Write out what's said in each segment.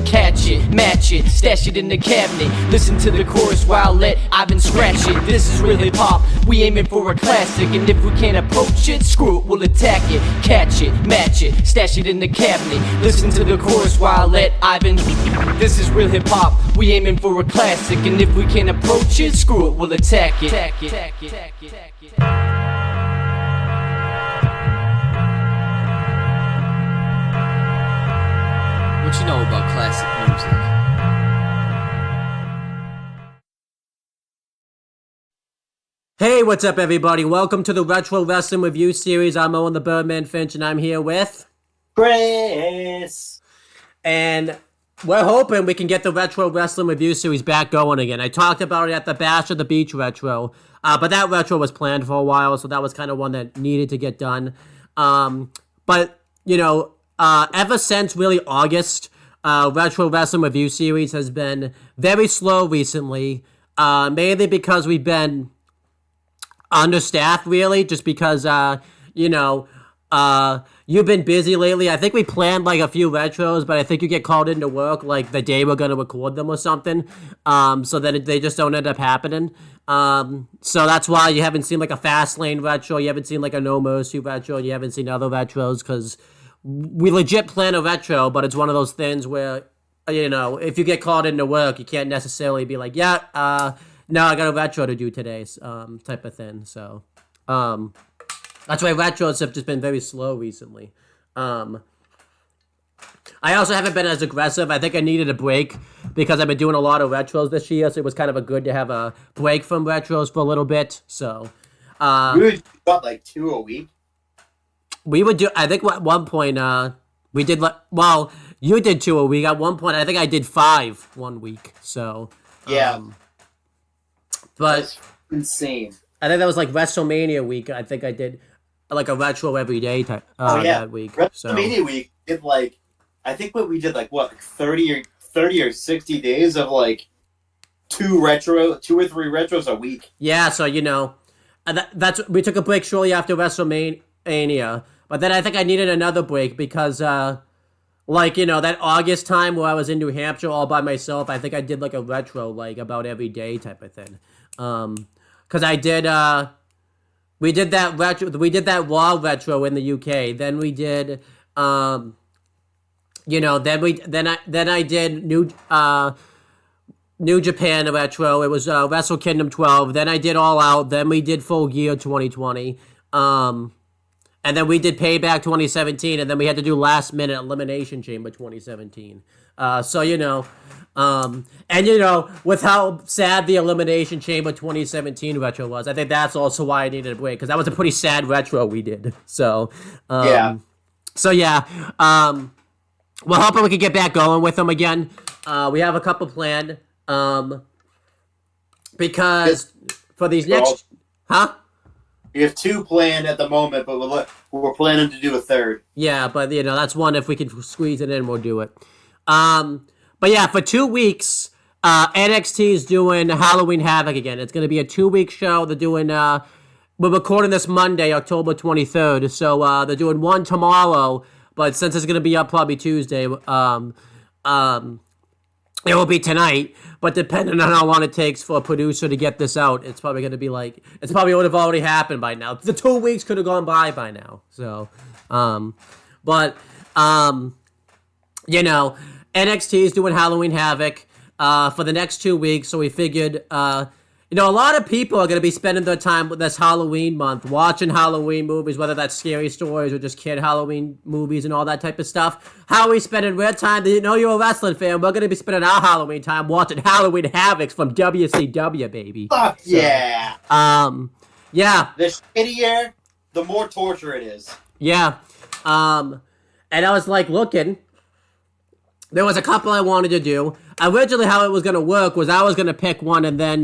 Catch it, match it, stash it in the cabinet. Listen to the chorus while let Ivan scratch it. This is real hip hop, we aiming for a classic. And if we can't approach it, screw it, we'll attack it. Catch it, match it, stash it in the cabinet. Listen to the chorus while let Ivan. This is real hip hop, we aiming for a classic. And if we can't approach it, screw it, we'll attack it. What you know about classic music? Hey, what's up everybody? Welcome to the Retro Wrestling Review Series. I'm Owen the Birdman Finch and I'm here with... Chris! And we're hoping we can get the Retro Wrestling Review Series back going again. I talked about it at the Bash of the Beach Retro, but that retro was planned for a while, so that was kind of one that needed to get done. But, you know... ever since really August, Retro Wrestling Review Series has been very slow recently, mainly because we've been understaffed really, just because, you've been busy lately. I think we planned like a few retros, but I think you get called into work like the day we're going to record them or something, so that they just don't end up happening. So that's why you haven't seen like a Fastlane retro, you haven't seen like a No Mercy retro, and you haven't seen other retros, because we legit plan a retro, but it's one of those things where, if you get called into work, you can't necessarily be like, no, I got a retro to do today, type of thing. So, that's why retros have just been very slow recently. I also haven't been as aggressive. I think I needed a break because I've been doing a lot of retros this year, so it was kind of good to have a break from retros for a little bit. So, you would got like 2 a week. We would do, I think at one point, we did, you did 2 a week. At one point, I think I did 5 1 week. So, yeah. But that's insane. I think that was like WrestleMania week. I think I did like a retro every day that week. WrestleMania week did like, I think we did 30 or 60 days of like 2 or 3 retros a week. Yeah, so, we took a break shortly after WrestleMania. But then I think I needed another break because, that August time where I was in New Hampshire all by myself, I think I did, like, a retro, like, about every day type of thing. Because I did, we did that Raw retro in the UK. Then we did, then I did New Japan retro. It was, Wrestle Kingdom 12. Then I did All Out. Then we did Full Gear 2020. And then we did Payback 2017, and then we had to do Last Minute Elimination Chamber 2017. With how sad the Elimination Chamber 2017 retro was, I think that's also why I needed a break, because that was a pretty sad retro we did. So, yeah. We're hoping we can get back going with them again. We have a couple planned, because for these next... Huh? We have 2 planned at the moment, but we're planning to do a 3rd. Yeah, but, that's one. If we can squeeze it in, we'll do it. But, yeah, for 2 weeks, NXT is doing Halloween Havoc again. It's going to be a 2-week show. They're doing, we're recording this Monday, October 23rd. So, they're doing one tomorrow, but since it's going to be up probably Tuesday, it will be tonight, but depending on how long it takes for a producer to get this out, it's probably going to be it probably would have already happened by now. The 2 weeks could have gone by now. So, NXT is doing Halloween Havoc for the next 2 weeks, so we figured, a lot of people are going to be spending their time with this Halloween month watching Halloween movies, whether that's scary stories or just kid Halloween movies and all that type of stuff. How are we spending their time? You're a wrestling fan. We're going to be spending our Halloween time watching Halloween Havocs from WCW, baby. Fuck yeah. Yeah. The shittier, the more torture it is. Yeah. And I was like looking. There was a couple I wanted to do. Originally, how it was gonna work was I was gonna pick one, and then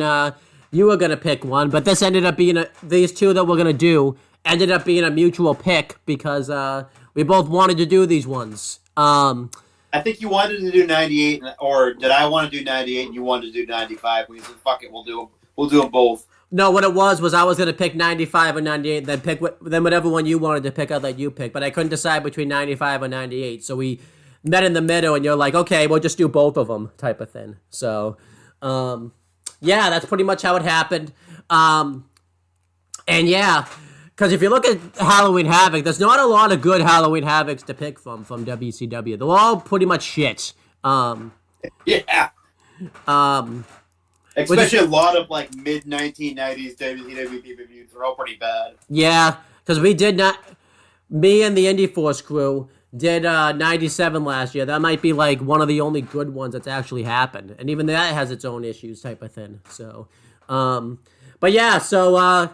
you were gonna pick one. But this ended up being these two that we're gonna do ended up being a mutual pick because we both wanted to do these ones. I think you wanted to do 98, or did I want to do 98 and you wanted to do 95? We said, fuck it, we'll do them both. No, what it was I was gonna pick 95 or 98, then whatever one you wanted to pick, I'd let you pick. But I couldn't decide between 95 or 98, so we met in the middle, and you're like, okay, we'll just do both of them, type of thing. So, yeah, that's pretty much how it happened. And yeah, because if you look at Halloween Havoc, there's not a lot of good Halloween Havocs to pick from WCW. They're all pretty much shit. Yeah. Especially a lot of like mid 1990s WCW pay-per-views. They're all pretty bad. Yeah, because me and the Indie Force crew did 97 last year. That might be like one of the only good ones that's actually happened. And even that has its own issues type of thing. So, but yeah, so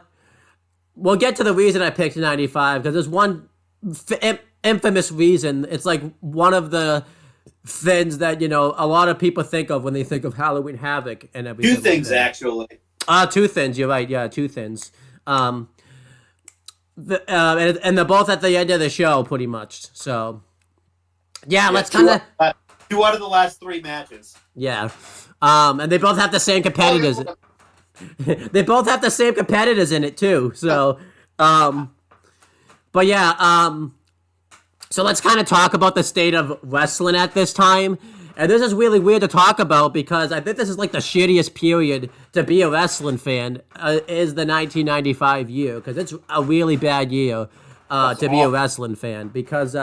we'll get to the reason I picked 95 because there's one infamous reason. It's like one of the things that, you know, a lot of people think of when they think of Halloween Havoc and everything. Two things, actually. Two things, you're right. Yeah, two things. And they're both at the end of the show, pretty much. So, yeah, let's kind of... 2 out of the last 3 matches. Yeah. And they both have the same competitors. They both have the same competitors in it, too. So, but yeah, so let's kind of talk about the state of wrestling at this time. And this is really weird to talk about because I think this is like the shittiest period to be a wrestling fan is the 1995 year because it's a really bad year to be a wrestling fan because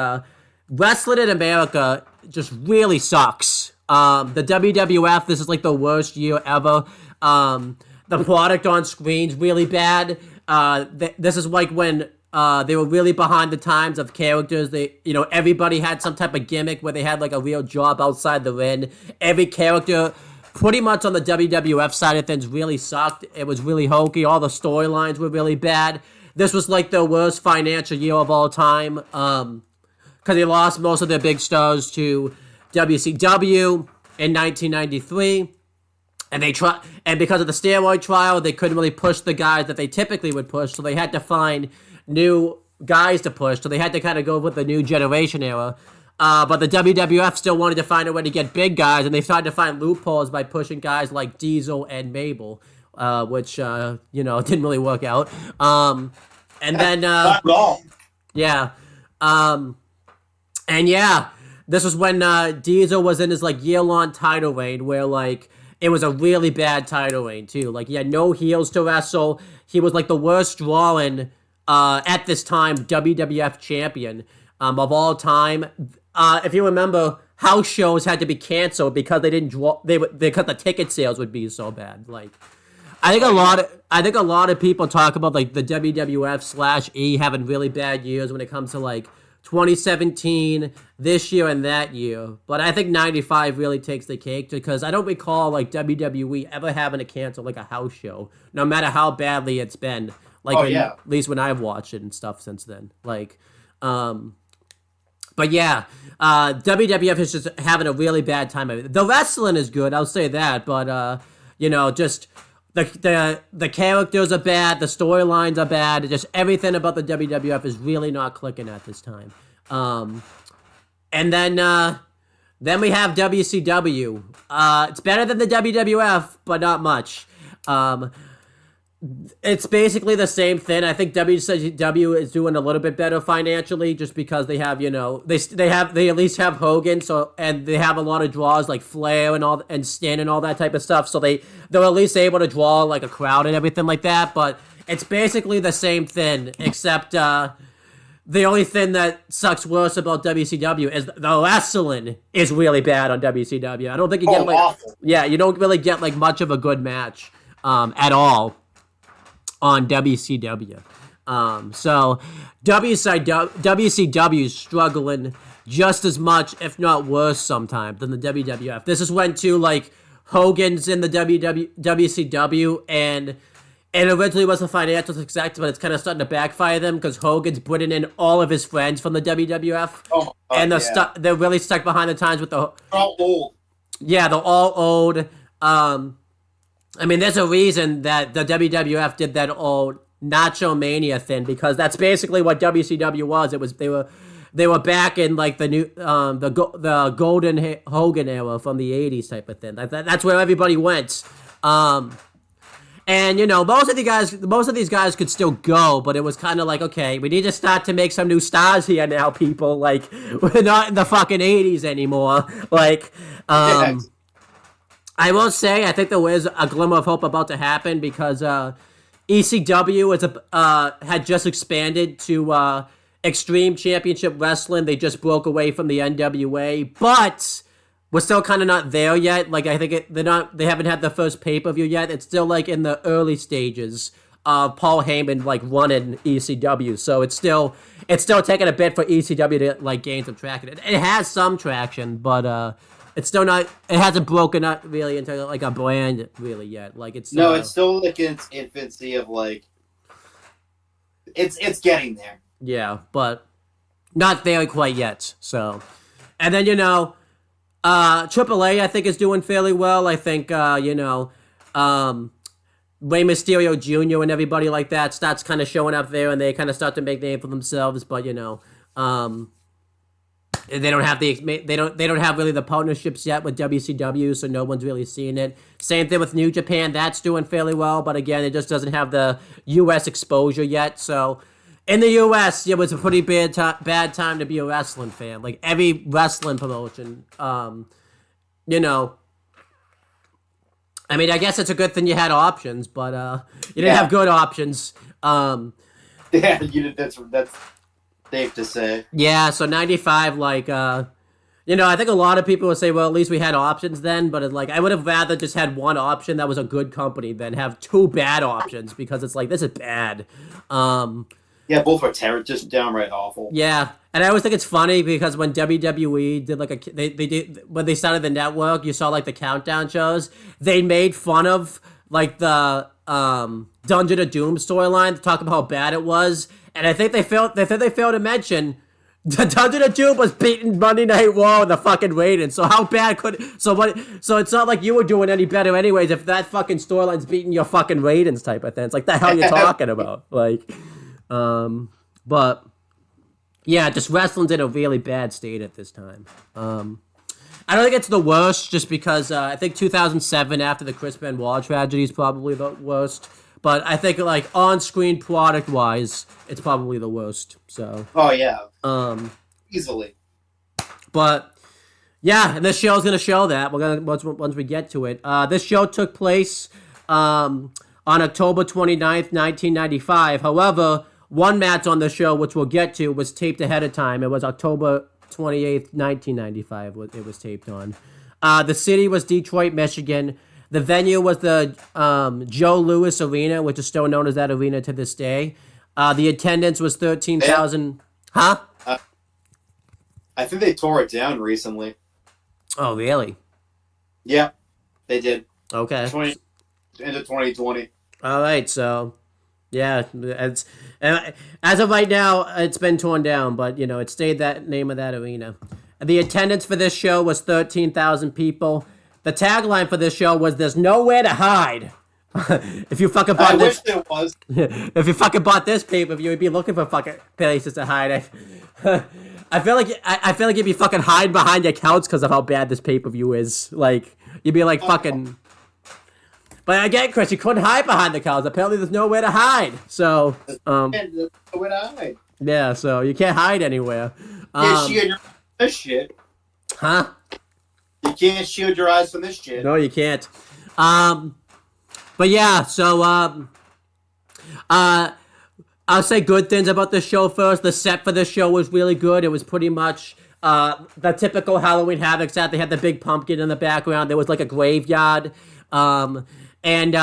wrestling in America just really sucks. The WWF, this is like the worst year ever. The product on screen's really bad. This is like when they were really behind the times of characters. Everybody had some type of gimmick where they had like a real job outside the ring. Every character, pretty much on the WWF side of things, really sucked. It was really hokey. All the storylines were really bad. This was like the worst financial year of all time because they lost most of their big stars to WCW in 1993. And because of the steroid trial, they couldn't really push the guys that they typically would push, so they had to find new guys to push, so they had to kind of go with the new generation era. But the WWF still wanted to find a way to get big guys, and they started to find loopholes by pushing guys like Diesel and Mabel, which, didn't really work out. And then... Not at all. Yeah. And yeah, this was when Diesel was in his, like, year-long title reign, where, like, it was a really bad title reign, too. Like, he had no heels to wrestle. He was, like, the worst drawing... at this time, WWF champion of all time. If you remember, house shows had to be canceled because they didn't draw. Because the ticket sales would be so bad. Like, I think a lot of people talk about like the WWF/E having really bad years when it comes to like 2017, this year, and that year. But I think 95 really takes the cake because I don't recall like WWE ever having to cancel like a house show, no matter how badly it's been. Like, at least when I've watched it and stuff since then. Like, but yeah, WWF is just having a really bad time of it. The wrestling is good, I'll say that, but, just the characters are bad, the storylines are bad, just everything about the WWF is really not clicking at this time. And then we have WCW. It's better than the WWF, but not much. It's basically the same thing. I think WCW is doing a little bit better financially just because they have, they at least have Hogan, and they have a lot of draws like Flair and Sting and all that type of stuff. So they're at least able to draw like a crowd and everything like that. But it's basically the same thing, except the only thing that sucks worse about WCW is the wrestling is really bad on WCW. I don't think you get awful. Yeah, you don't really get like much of a good match at all on WCW. So WCW is struggling just as much, if not worse sometimes, than the WWF. This is when, too, like, Hogan's in the WCW, and it originally was a financial success, but it's kind of starting to backfire them because Hogan's bringing in all of his friends from the WWF, Oh, and they're yeah. they're really stuck behind the times with the. They're all old. Yeah, they're all old. I mean, there's a reason that the WWF did that old Nacho Mania thing because that's basically what WCW was. It was they were back in like the new the golden Hogan era from the '80s type of thing. That's where everybody went. And you know, most of these guys could still go, but it was kind of like, okay, we need to start to make some new stars here now, people. Like, we're not in the fucking '80s anymore. Like, I will say, I think there is a glimmer of hope about to happen because ECW had just expanded to Extreme Championship Wrestling. They just broke away from the NWA, but we're still kind of not there yet. Like, I think they haven't had the first pay-per-view yet. It's still like in the early stages of Paul Heyman like running ECW. So it's still taking a bit for ECW to like gain some traction. It has some traction, but it's still not. It hasn't broken up really into like a brand really yet. Like it's it's still like in its infancy of like it's getting there. Yeah, but not there quite yet. So, and then you know. AAA, I think, is doing fairly well. I think, Rey Mysterio Jr. and everybody like that starts kind of showing up there, and they kind of start to make the name for themselves. But you know, they don't have really the partnerships yet with WCW, so no one's really seeing it. Same thing with New Japan, that's doing fairly well, but again, it just doesn't have the U.S. exposure yet. So. In the U.S., it was a pretty bad time to be a wrestling fan. Like, every wrestling promotion, you know... I mean, I guess it's a good thing you had options, but you didn't have good options. Yeah, you did. That's safe to say. Yeah, so 95, like, you know, I think a lot of people would say, well, at least we had options then, but it's like, I would have rather just had one option that was a good company than have two bad options, because it's like, this is bad. Yeah, both are just downright awful. Yeah, and I always think it's funny because when WWE did like they did when they started the network, you saw like the countdown shows. They made fun of like the Dungeon of Doom storyline to talk about how bad it was, and I think they failed to mention the Dungeon of Doom was beating Monday Night Raw in the fucking ratings. So how bad could so it's not like you were doing any better anyways if that fucking storyline's beating your fucking ratings type of thing. It's like the hell you're talking about, like. But yeah, just wrestling's in a really bad state at this time. I don't think it's the worst just because I think 2007 after the Chris Benoit tragedy is probably the worst. But I think like on-screen product-wise, it's probably the worst. So. Oh yeah. Easily. But yeah, and this show's gonna show that. We're gonna once we get to it. This show took place on October 29th, 1995. However, one match on the show, which we'll get to, was taped ahead of time. It was October 28th, 1995, it was taped on. The city was Detroit, Michigan. The venue was the Joe Louis Arena, which is still known as that arena to this day. The attendance was 13,000... Huh? I think they tore it down recently. Oh, really? Yeah, they did. Okay. Into 2020. All right, so... Yeah, it's as of right now, it's been torn down, but you know it stayed that name of that arena. The attendance for this show was 13,000 people. The tagline for this show was "There's nowhere to hide." If you fucking bought this, wish there was. If you fucking bought this pay-per-view, you'd be looking for fucking places to hide. I feel like you'd be fucking hiding behind your couch because of how bad this pay-per-view is. Like you'd be like fucking. But again, Chris, you couldn't hide behind the couch. Apparently, there's nowhere to hide. So, Nowhere to hide. Yeah, so you can't hide anywhere. You can't shield your eyes from this shit. Huh? You can't shield your eyes from this shit. No, you can't. But yeah, so I'll say good things about the show first. The set for the show was really good. It was pretty much the typical Halloween Havoc set. They had the big pumpkin in the background. There was like a graveyard. And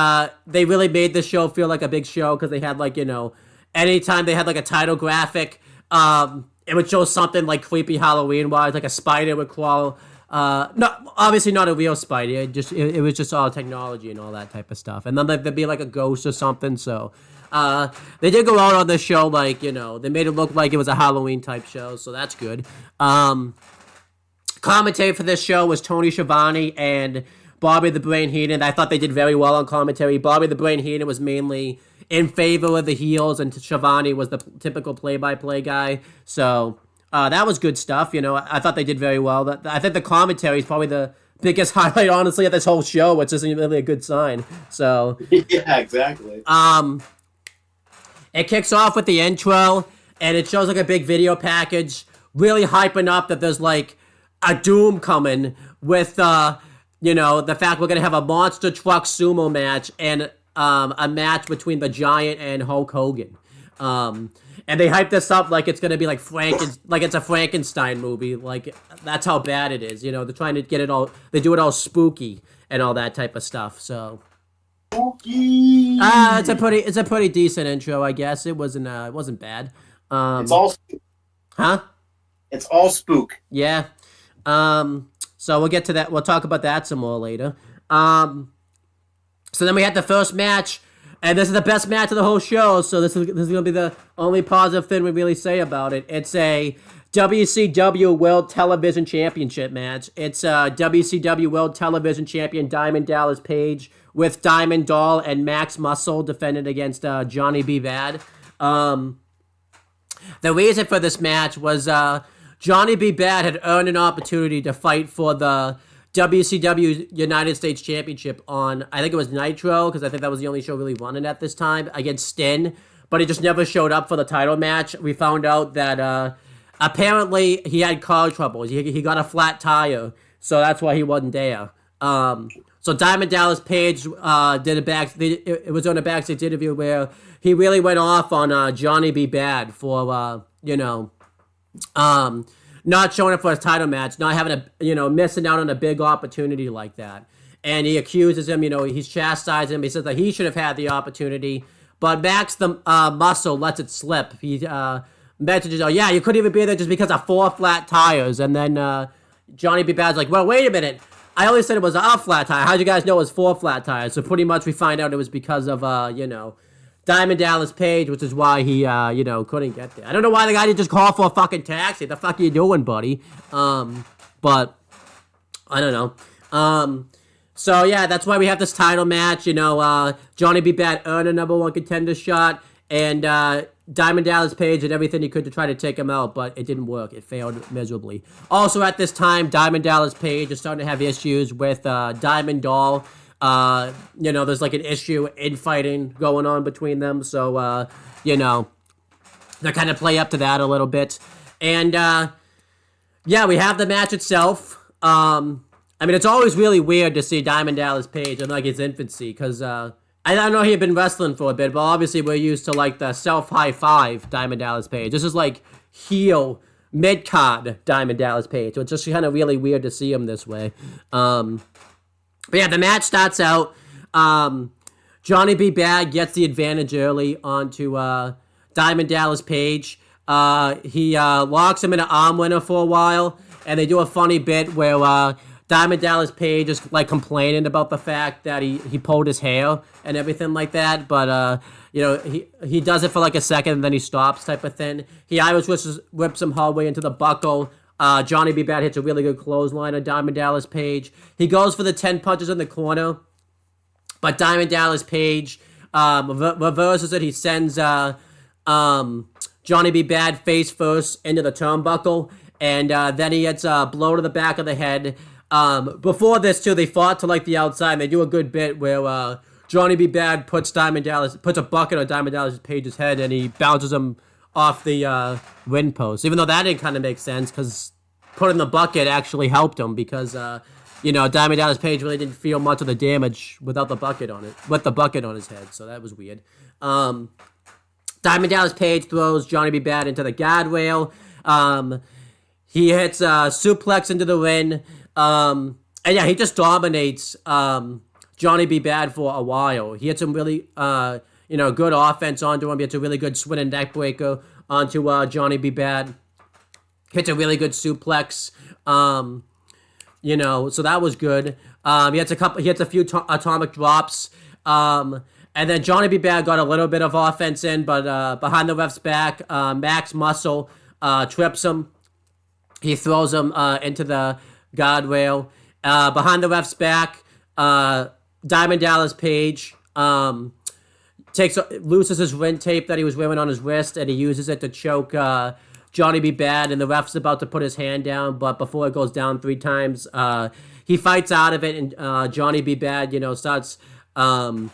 they really made the show feel like a big show because they had like, you know, anytime they had like a title graphic, it would show something like creepy Halloween-wise, like a spider would crawl not obviously not a real Spidey. It was just all technology and all that type of stuff. And then there'd be like a ghost or something. So they did go out on this show like, you know, they made it look like it was a Halloween type show. So that's good. Commentary for this show was Tony Schiavone and Bobby the Brain Heenan. I thought they did very well on commentary. Bobby the Brain Heenan was mainly in favor of the heels, and Schiavone was the typical play-by-play guy. So that was good stuff. You know, I thought they did very well. I think the commentary is probably the biggest highlight, honestly, of this whole show, which isn't really a good sign. So yeah, exactly. It kicks off with the intro, and it shows like a big video package, really hyping up that there's like a doom coming with, you know, the fact we're going to have a monster truck sumo match and a match between the Giant and Hulk Hogan. And they hype this up like it's going to be like it's a Frankenstein movie. Like, that's how bad it is. You know, they're trying to get it all, they do it all spooky and all that type of stuff. So Spooky. it's a pretty decent intro, I guess. It wasn't bad. It's all spook. Huh? It's all spook. Yeah. So we'll get to that. We'll talk about that some more later. So then we had the first match, and this is the best match of the whole show. So this is going to be the only positive thing we really say about it. It's a WCW World Television Championship match. It's WCW World Television Champion Diamond Dallas Page with Diamond Doll and Max Muscle defending against Johnny B. Bad. The reason for this match was Johnny B. Bad had earned an opportunity to fight for the WCW United States Championship on, I think it was Nitro, because I think that was the only show really running at this time, against Stin, but he just never showed up for the title match. We found out that apparently he had car troubles. He got a flat tire, so that's why he wasn't there. So Diamond Dallas Page it was on a backstage interview where he really went off on Johnny B. Bad for, not showing up for his title match, not having missing out on a big opportunity like that. And he accuses him, he's chastised him. He says that he should have had the opportunity, but Max the Muscle lets it slip. He messages, oh yeah, you couldn't even be there just because of 4 flat tires. And then Johnny B. Bad's like, well, wait a minute. I only said it was a flat tire. How'd you guys know it was 4 flat tires? So pretty much we find out it was because of, Diamond Dallas Page, which is why he, couldn't get there. I don't know why the guy didn't just call for a fucking taxi. The fuck are you doing, buddy? But I don't know. So yeah, that's why we have this title match. Johnny B. Bad earned a number 1 contender shot, and Diamond Dallas Page did everything he could to try to take him out, but it didn't work. It failed miserably. Also at this time, Diamond Dallas Page is starting to have issues with Diamond Doll. There's like an issue infighting going on between them. So, they kind of play up to that a little bit. And, we have the match itself. It's always really weird to see Diamond Dallas Page in like his infancy because, I don't know he had been wrestling for a bit, but obviously we're used to like the self high five Diamond Dallas Page. This is like heel mid-card Diamond Dallas Page. So it's just kind of really weird to see him this way. But yeah, the match starts out. Johnny B. Bad gets the advantage early onto Diamond Dallas Page. He locks him in an arm winner for a while, and they do a funny bit where Diamond Dallas Page is like complaining about the fact that he pulled his hair and everything like that. But he does it for like a second and then he stops, type of thing. He Irish whips him hard way into the buckle. Johnny B. Bad hits a really good clothesline on Diamond Dallas Page. He goes for the 10 punches in the corner, but Diamond Dallas Page reverses it. He sends Johnny B. Bad face first into the turnbuckle, and then he gets a blow to the back of the head. Before this, too, they fought to like the outside, and they do a good bit where Johnny B. Bad puts a bucket on Diamond Dallas Page's head, and he bounces him off the ring post, even though that didn't kind of make sense because putting the bucket actually helped him because Diamond Dallas Page really didn't feel much of the damage with the bucket on his head, so that was weird. Diamond Dallas Page throws Johnny B. Bad into the guardrail. He hits suplex into the ring, and yeah, he just dominates Johnny B. Bad for a while. He hits some really good offense onto him. He hits a really good swing and neck breaker onto Johnny B. Bad. Hits a really good suplex. So that was good. He hits a few atomic drops. And then Johnny B. Bad got a little bit of offense in, but behind the ref's back, Max Muscle trips him. He throws him into the guardrail. Behind the ref's back, Diamond Dallas Page loses his ring tape that he was wearing on his wrist, and he uses it to choke Johnny B. Bad, and the ref's about to put his hand down, but before it goes down 3 times, he fights out of it, and Johnny B. Bad, starts fighting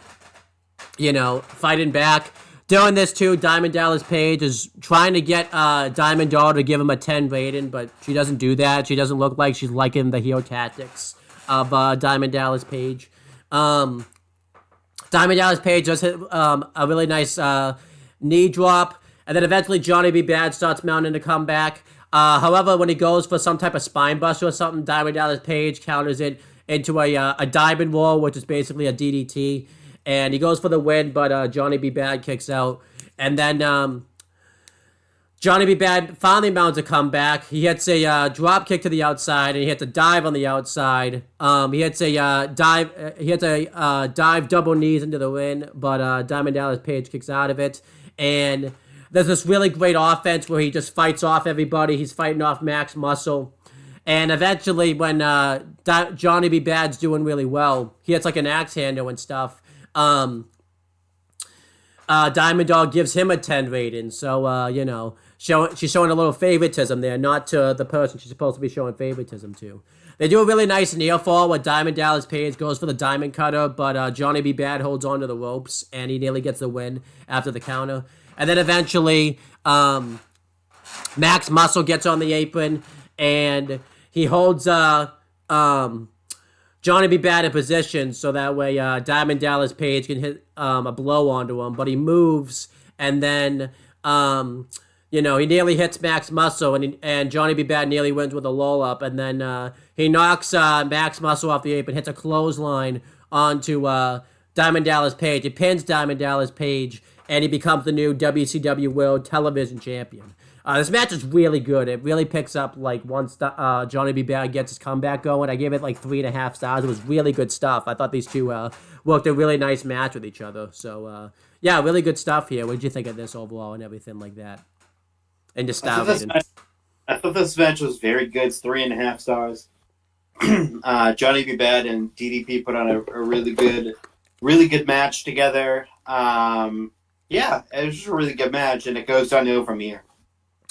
back. During this too, Diamond Dallas Page is trying to get Diamond Doll to give him a 10 rating, but she doesn't do that. She doesn't look like she's liking the heel tactics of Diamond Dallas Page. Diamond Dallas Page does hit a really nice knee drop, and then eventually Johnny B. Bad starts mounting a comeback. However, when he goes for some type of spine buster or something, Diamond Dallas Page counters it into a diamond roll, which is basically a DDT. And he goes for the win, but Johnny B. Bad kicks out. And then Johnny B. Bad finally mounts a comeback. He hits a drop kick to the outside, and he hits a dive on the outside. He hits a dive double knees into the win, but Diamond Dallas Page kicks out of it. And there's this really great offense where he just fights off everybody. He's fighting off Max Muscle. And eventually, when Johnny B. Bad's doing really well, he hits like an axe handle and stuff. Diamond Dog gives him a 10 rating, so she's showing a little favoritism there, not to the person she's supposed to be showing favoritism to. They do a really nice near fall where Diamond Dallas Page goes for the diamond cutter, but Johnny B. Bad holds on to the ropes, and he nearly gets the win after the counter. And then eventually, Max Muscle gets on the apron, and he holds Johnny B. Bad in position so that way Diamond Dallas Page can hit a blow onto him, but he moves, and then he nearly hits Max Muscle, and Johnny B. Bad nearly wins with a roll-up, and then he knocks Max Muscle off the apron, hits a clothesline onto Diamond Dallas Page. He pins Diamond Dallas Page, and he becomes the new WCW World Television Champion. This match is really good. It really picks up once Johnny B. Bad gets his comeback going. I gave it 3.5 stars. It was really good stuff. I thought these two worked a really nice match with each other. So, really good stuff here. What did you think of this overall and everything like that? And just I thought this match was very good. It's 3.5 stars. Johnny B. Bad and DDP put on a really good match together. It was just a really good match, and it goes downhill from here.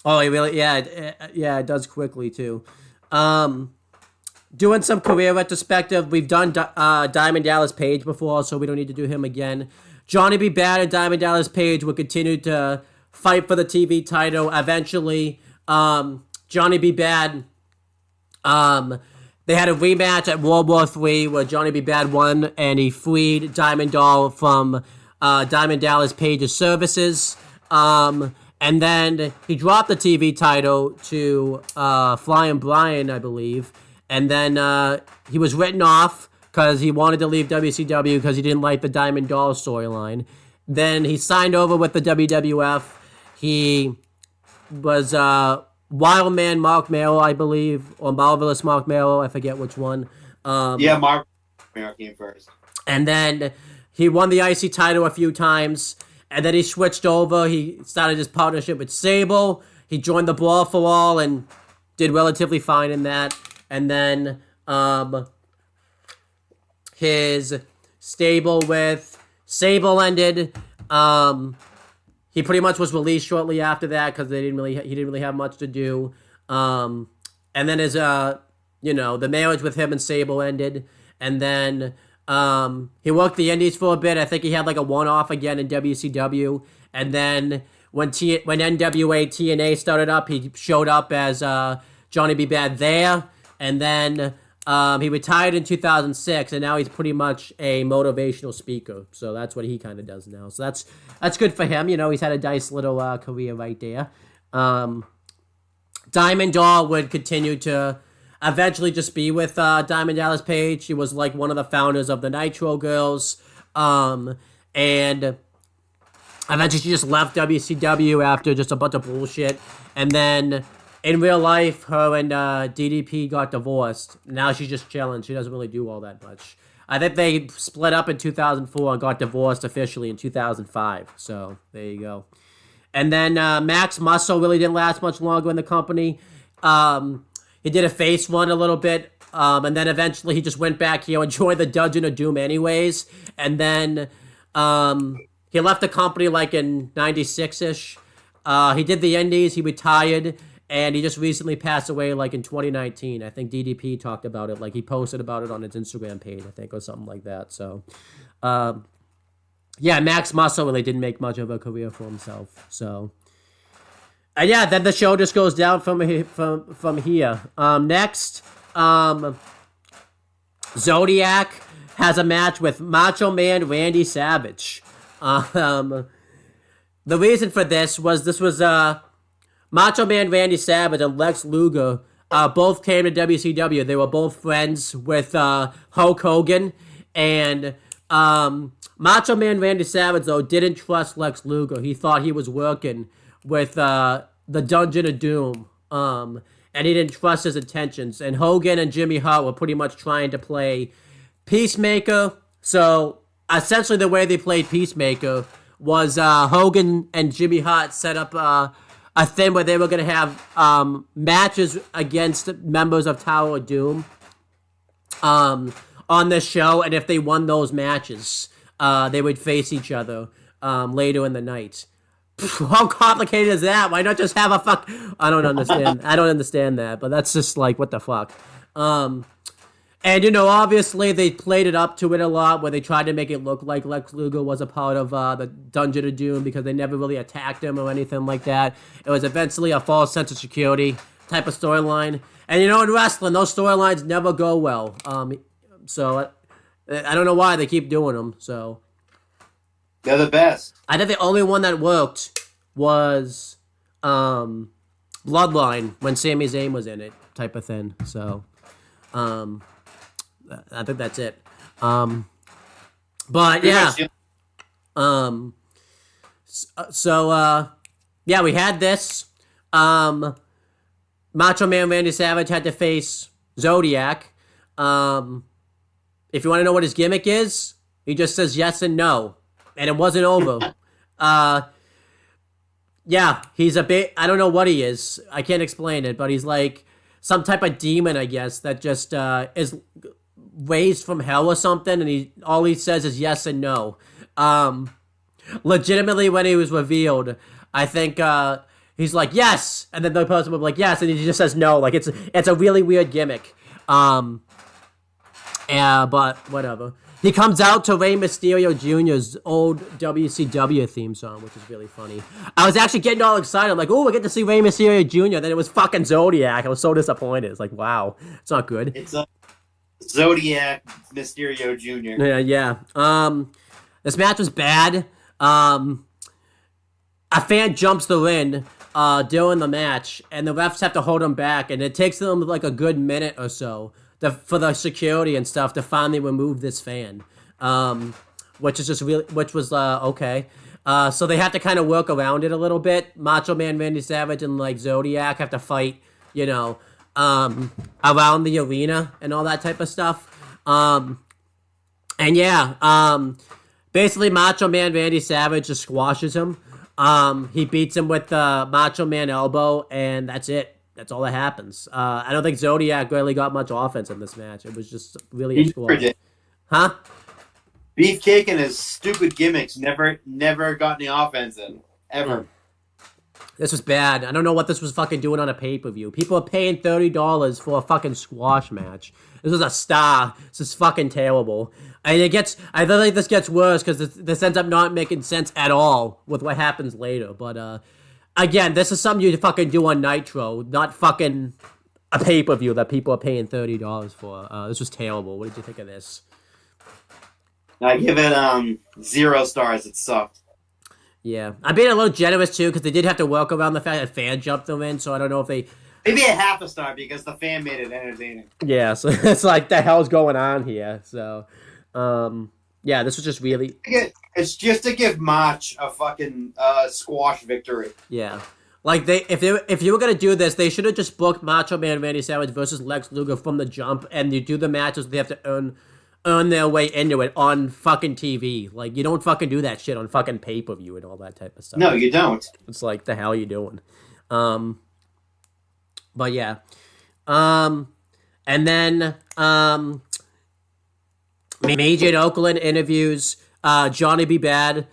Oh, it does quickly, too. Doing some career retrospective, we've done Diamond Dallas Page before, so we don't need to do him again. Johnny B. Bad and Diamond Dallas Page will continue to fight for the TV title. Eventually, Johnny B. Bad, they had a rematch at World War III where Johnny B. Bad won, and he freed Diamond Doll from Diamond Dallas Page's services. And then he dropped the TV title to Flying Brian, I believe. And then he was written off because he wanted to leave WCW because he didn't like the Diamond Doll storyline. Then he signed over with the WWF. He was Wildman Mark Merrill, I believe, or Marvelous Mark Merrill. I forget which one. Mark Merrill came first. And then he won the IC title a few times. And then he switched over. He started his partnership with Sable. He joined the Brawl for All and did relatively fine in that. And then his stable with Sable ended. He pretty much was released shortly after that because he didn't really have much to do. And then his the marriage with him and Sable ended. And then he worked the Indies for a bit. I think he had a one-off again in WCW. And then when NWA TNA started up, he showed up as Johnny B. Bad there. And then he retired in 2006, and now he's pretty much a motivational speaker. So that's what he kind of does now. So that's good for him. He's had a nice little career right there. Diamond Doll would continue to eventually just be with Diamond Dallas Page. She was one of the founders of the Nitro Girls. And eventually she just left WCW after just a bunch of bullshit. And then in real life, her and DDP got divorced. Now she's just chilling. She doesn't really do all that much. I think they split up in 2004 and got divorced officially in 2005. So there you go. And then Max Muscle really didn't last much longer in the company. He did a face run a little bit. And then eventually he just went back here and joined the Dungeon of Doom anyways. And then he left the company like in 96-ish. He did the Indies. He retired. And he just recently passed away like in 2019. I think DDP talked about it. Like he posted about it on his Instagram page, I think, or something like that. So, yeah, Max Muscle really didn't make much of a career for himself. So, and yeah, then the show just goes down from here. Next, Zodiac has a match with Macho Man Randy Savage. The reason for this was Macho Man Randy Savage and Lex Luga both came to WCW. They were both friends with Hulk Hogan. And Macho Man Randy Savage, though, didn't trust Lex Luga. He thought he was working with the Dungeon of Doom. And he didn't trust his intentions. And Hogan and Jimmy Hart were pretty much trying to play Peacemaker. So essentially the way they played Peacemaker was Hogan and Jimmy Hart set up a thing where they were going to have matches against members of Tower of Doom on this show, and if they won those matches, they would face each other later in the night. How complicated is that? Why not just have a fuck? I don't understand. I don't understand that, but that's just like, what the fuck? And, you know, obviously they played it up to it a lot where they tried to make it look like Lex Luger was a part of the Dungeon of Doom because they never really attacked him or anything like that. It was eventually a false sense of security type of storyline. And, you know, in wrestling, those storylines never go well. So I don't know why they keep doing them. So they're the best. I think the only one that worked was Bloodline when Sami Zayn was in it type of thing. So I think that's it. But yeah. Yeah, we had this. Macho Man Randy Savage had to face Zodiac. If you want to know what his gimmick is, he just says yes and no. And it wasn't over. Yeah, he's a bit, I don't know what he is. I can't explain it, but he's like some type of demon, I guess, that just is raised from hell or something, and all he says is yes and no. Legitimately, when he was revealed, I think he's like yes, and then the person will be like yes, and he just says no. Like it's a really weird gimmick. Yeah, but whatever. He comes out to Rey Mysterio Jr.'s old WCW theme song, which is really funny. I was actually getting all excited. I'm like, oh, we get to see Rey Mysterio Jr. Then it was fucking Zodiac. I was so disappointed. It's like, wow, it's not good. It's Zodiac Mysterio Jr. Yeah. This match was bad. A fan jumps the ring during the match, and the refs have to hold him back, and it takes them like a good minute or so for the security and stuff to finally remove this fan, which is just really, which was okay. So they have to kind of work around it a little bit. Macho Man Randy Savage and like Zodiac have to fight, you know, around the arena and all that type of stuff. And yeah, basically Macho Man Randy Savage just squashes him. He beats him with the Macho Man elbow, and that's it. That's all that happens. I don't think Zodiac really got much offense in this match. It was just really a squash. Huh? Beefcake and his stupid gimmicks never got any offense in. Ever. This was bad. I don't know what this was fucking doing on a pay-per-view. People are paying $30 for a fucking squash match. This was a star. This is fucking terrible. And I feel like this gets worse because this ends up not making sense at all with what happens later. But, again, this is something you fucking do on Nitro, not fucking a pay-per-view that people are paying $30 for. This was terrible. What did you think of this? I give it 0 stars. It sucked. Yeah. I'm being a little generous, too, because they did have to work around the fact that fan jumped them in, so I don't know if they... Maybe a half a star because the fan made it entertaining. Yeah, so it's like, the hell's going on here? So, yeah, this was just really... It's just to give Mach a fucking squash victory. Yeah. Like if you were gonna do this, they should have just booked Macho Man Randy Savage versus Lex Luger from the jump, and you do the matches. They have to earn their way into it on fucking TV. Like you don't fucking do that shit on fucking pay-per-view and all that type of stuff. No, you don't. It's like the hell you doing? But yeah, and then Mean Gene Okerlund interviews Johnny B. Bad.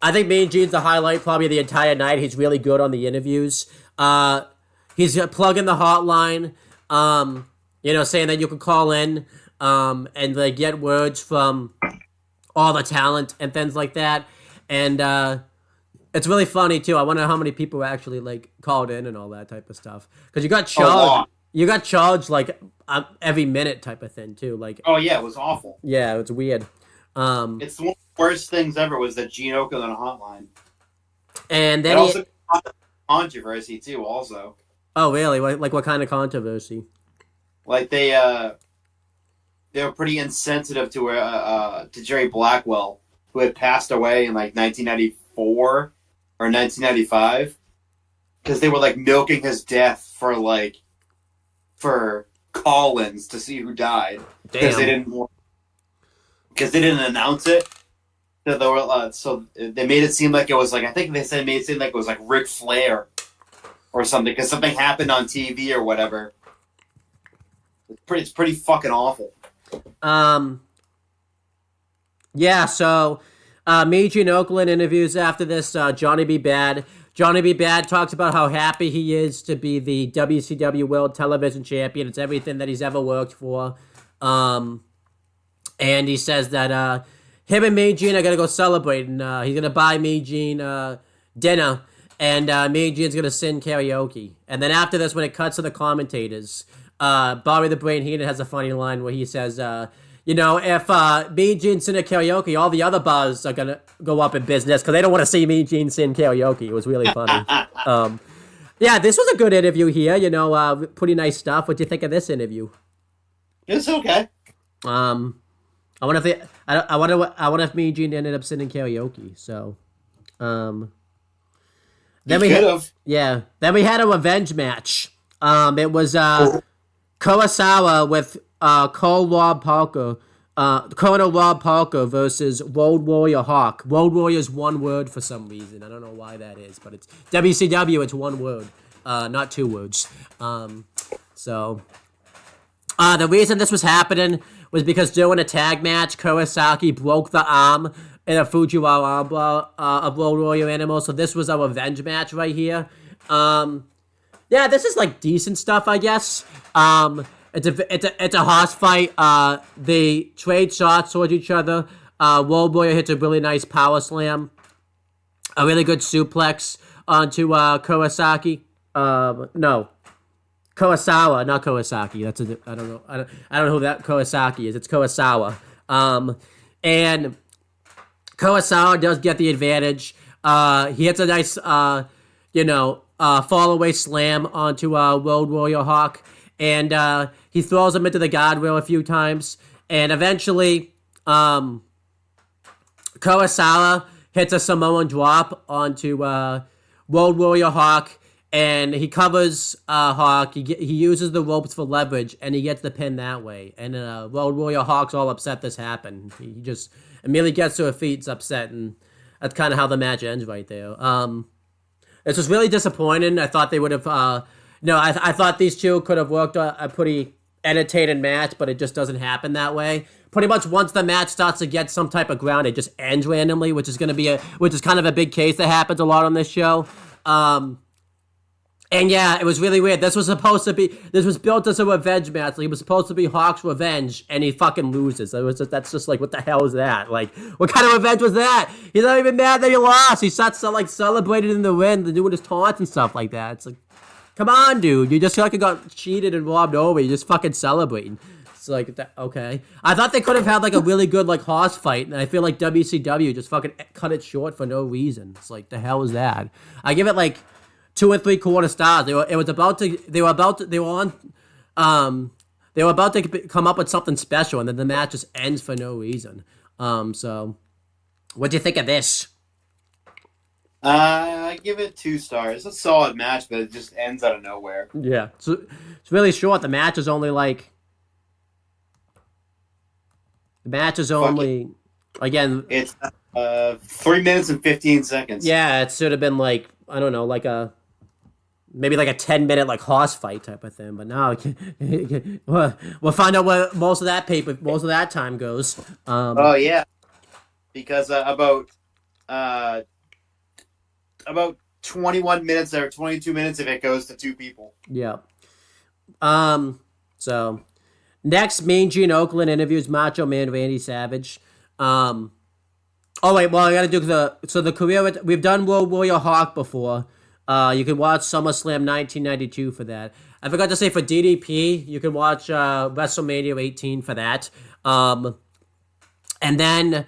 I think Mean Gene's the highlight probably the entire night. He's really good on the interviews. He's plugging the hotline, saying that you can call in and like get words from all the talent and things like that. And it's really funny too. I wonder how many people actually like called in and all that type of stuff. Because you got charged. You got charged like every minute type of thing too. Like oh yeah, it was awful. Yeah, it's weird. It's one of the worst things ever was that Gene Okerlund hotline. And then also controversy too. Also. Oh really? Like what kind of controversy? Like they were pretty insensitive to Jerry Blackwell, who had passed away in like 1994 or 1995, because they were like milking his death for call-ins to see who died because they didn't announce it. So they were so they made it seem like it was like I think they said made it seem like it was like Ric Flair or something because something happened on TV or whatever. It's pretty fucking awful. Yeah, so Mean Gene Okerlund interviews after this Johnny B. Bad. Johnny B. Bad talks about how happy he is to be the WCW World Television Champion. It's everything that he's ever worked for. And he says that him and Mean Gene are going to go celebrate. And he's going to buy Mean Gene dinner. And Mean Gene's going to sing karaoke. And then after this, when it cuts to the commentators, Bobby the Brain Heenan has a funny line where he says, if Mean Gene sing a karaoke, all the other bars are going to go up in business because they don't want to see Mean Gene sing karaoke. It was really funny. Yeah, this was a good interview here. Pretty nice stuff. What do you think of this interview? It's okay. I wonder if Mean Gene ended up singing karaoke. So, then we Then we had a revenge match. It was Kurosawa with Colonel Rob Parker versus Road Warrior Hawk. Road Warrior is one word for some reason. I don't know why that is, but it's WCW. It's one word, not two words. The reason this was happening was because during a tag match, Kurosaki broke the arm in a Fujiwara armbar of Road Warrior Animal. So this was a revenge match right here. Yeah, this is like decent stuff, I guess. It's a hoss fight. They trade shots towards each other. Road Warrior hits a really nice power slam, a really good suplex onto Kurosaki. No, Kurosawa, not Kurosaki. I don't know who that Kurosaki is. It's Kurosawa. And Kurosawa does get the advantage. He hits a nice, fall away slam onto Road Warrior Hawk. And he throws him into the guardrail a few times. And eventually, Kurosawa hits a Samoan drop onto Road Warrior Hawk. And he covers Hawk. He uses the ropes for leverage. And he gets the pin that way. And Road Warrior Hawk's all upset this happened. He just immediately gets to her feet. It's upset. And that's kind of how the match ends right there. This was really disappointing. I thought they would have... I thought these two could have worked a pretty entertaining match, but it just doesn't happen that way. Pretty much once the match starts to get some type of ground, it just ends randomly, which is kind of a big case that happens a lot on this show. And yeah, it was really weird. This was built as a revenge match. Like, it was supposed to be Hawk's revenge, and he fucking loses. That's just like, what the hell is that? Like, what kind of revenge was that? He's not even mad that he lost. He starts to like celebrating in the ring, doing his taunts and stuff like that. It's like, come on, dude. You just fucking got cheated and robbed over. You're just fucking celebrating. It's like, okay. I thought they could have had like a really good like hoss fight, and I feel like WCW just fucking cut it short for no reason. It's like, the hell is that? I give it like 2 3/4 stars. They were about to come up with something special, and then the match just ends for no reason. So what do you think of this? I give it 2 stars. It's a solid match, but it just ends out of nowhere. Yeah, so it's really short. The match is only like Fuck it. again. It's 3 minutes and 15 seconds. Yeah, it should have been like I don't know, like a maybe like a 10-minute like horse fight type of thing. But now we'll find out where most of that time goes. Oh yeah, because about 21 minutes or 22 minutes if it goes to 2 people. Yeah. So next, Mean Gene Oakland interviews Macho Man Randy Savage. Oh wait, well I gotta do the career. We've done World Warrior Hawk before. You can watch SummerSlam 1992 for that. I forgot to say for DDP, you can watch WrestleMania 18 for that. And then,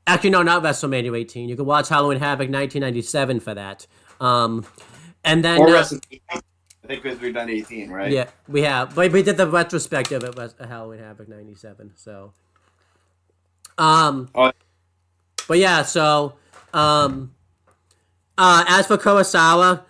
actually no, not WrestleMania 18. You can watch Halloween Havoc 1997 for that. And then Or WrestleMania. I think we've done 18, right? yeah, we have. But we did the retrospective at Halloween Havoc 97. So, Oh, but yeah, so as for Kurosawa,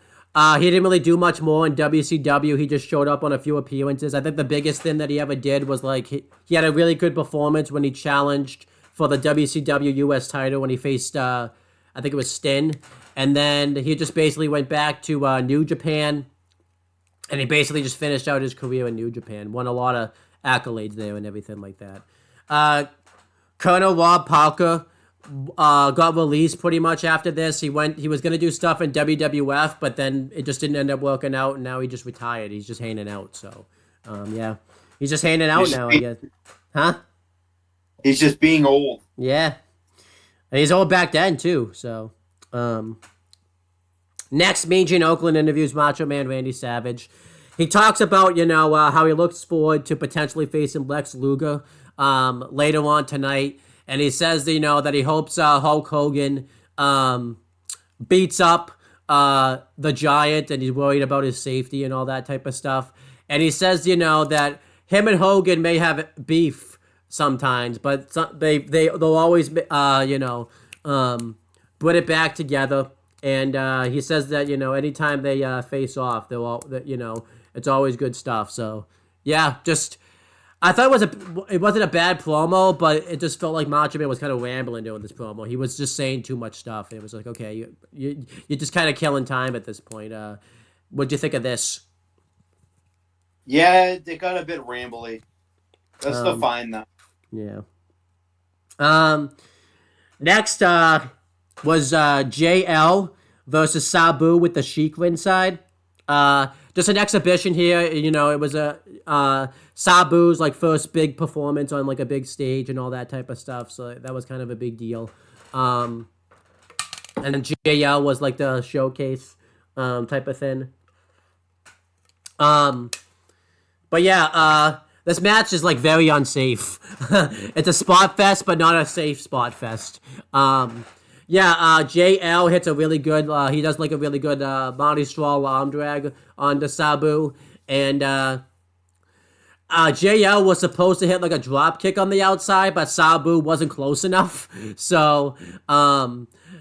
he didn't really do much more in WCW. He just showed up on a few appearances. I think the biggest thing that he ever did was like he had a really good performance when he challenged for the WCW US title when he faced I think it was Stin, and then he just basically went back to New Japan, and he basically just finished out his career in New Japan. Won a lot of accolades there and everything like that. Colonel Rob Parker got released pretty much after this. He was gonna do stuff in WWF, but then it just didn't end up working out, and now he just retired. He's just hanging out. So, yeah, he's just hanging out now. I guess, huh? he's just being old. Yeah, and he's old back then too. So, next, Mean Gene Oakland interviews Macho Man Randy Savage. He talks about how he looks forward to potentially facing Lex Luga later on tonight. And he says, that he hopes Hulk Hogan beats up the Giant, and he's worried about his safety and all that type of stuff. And he says, that him and Hogan may have beef sometimes, but they'll always, put it back together. And he says that, anytime they face off, it's always good stuff. So, yeah, just... I thought it wasn't a bad promo, but it just felt like Macho Man was kind of rambling during this promo. He was just saying too much stuff. It was like, okay, you're just kind of killing time at this point. What'd you think of this? Yeah, it got a bit rambly. That's still fine though. Yeah. Next was JL versus Sabu with the Sheik ringside. Just an exhibition here. It was Sabu's like first big performance on like a big stage and all that type of stuff. So that was kind of a big deal. And then JL was like the showcase type of thing. But yeah, this match is like very unsafe. It's a spot fest, but not a safe spot fest. JL hits a really good, he does like a really good Marty Straw arm drag onto Sabu. And JL was supposed to hit like a drop kick on the outside, but Sabu wasn't close enough. So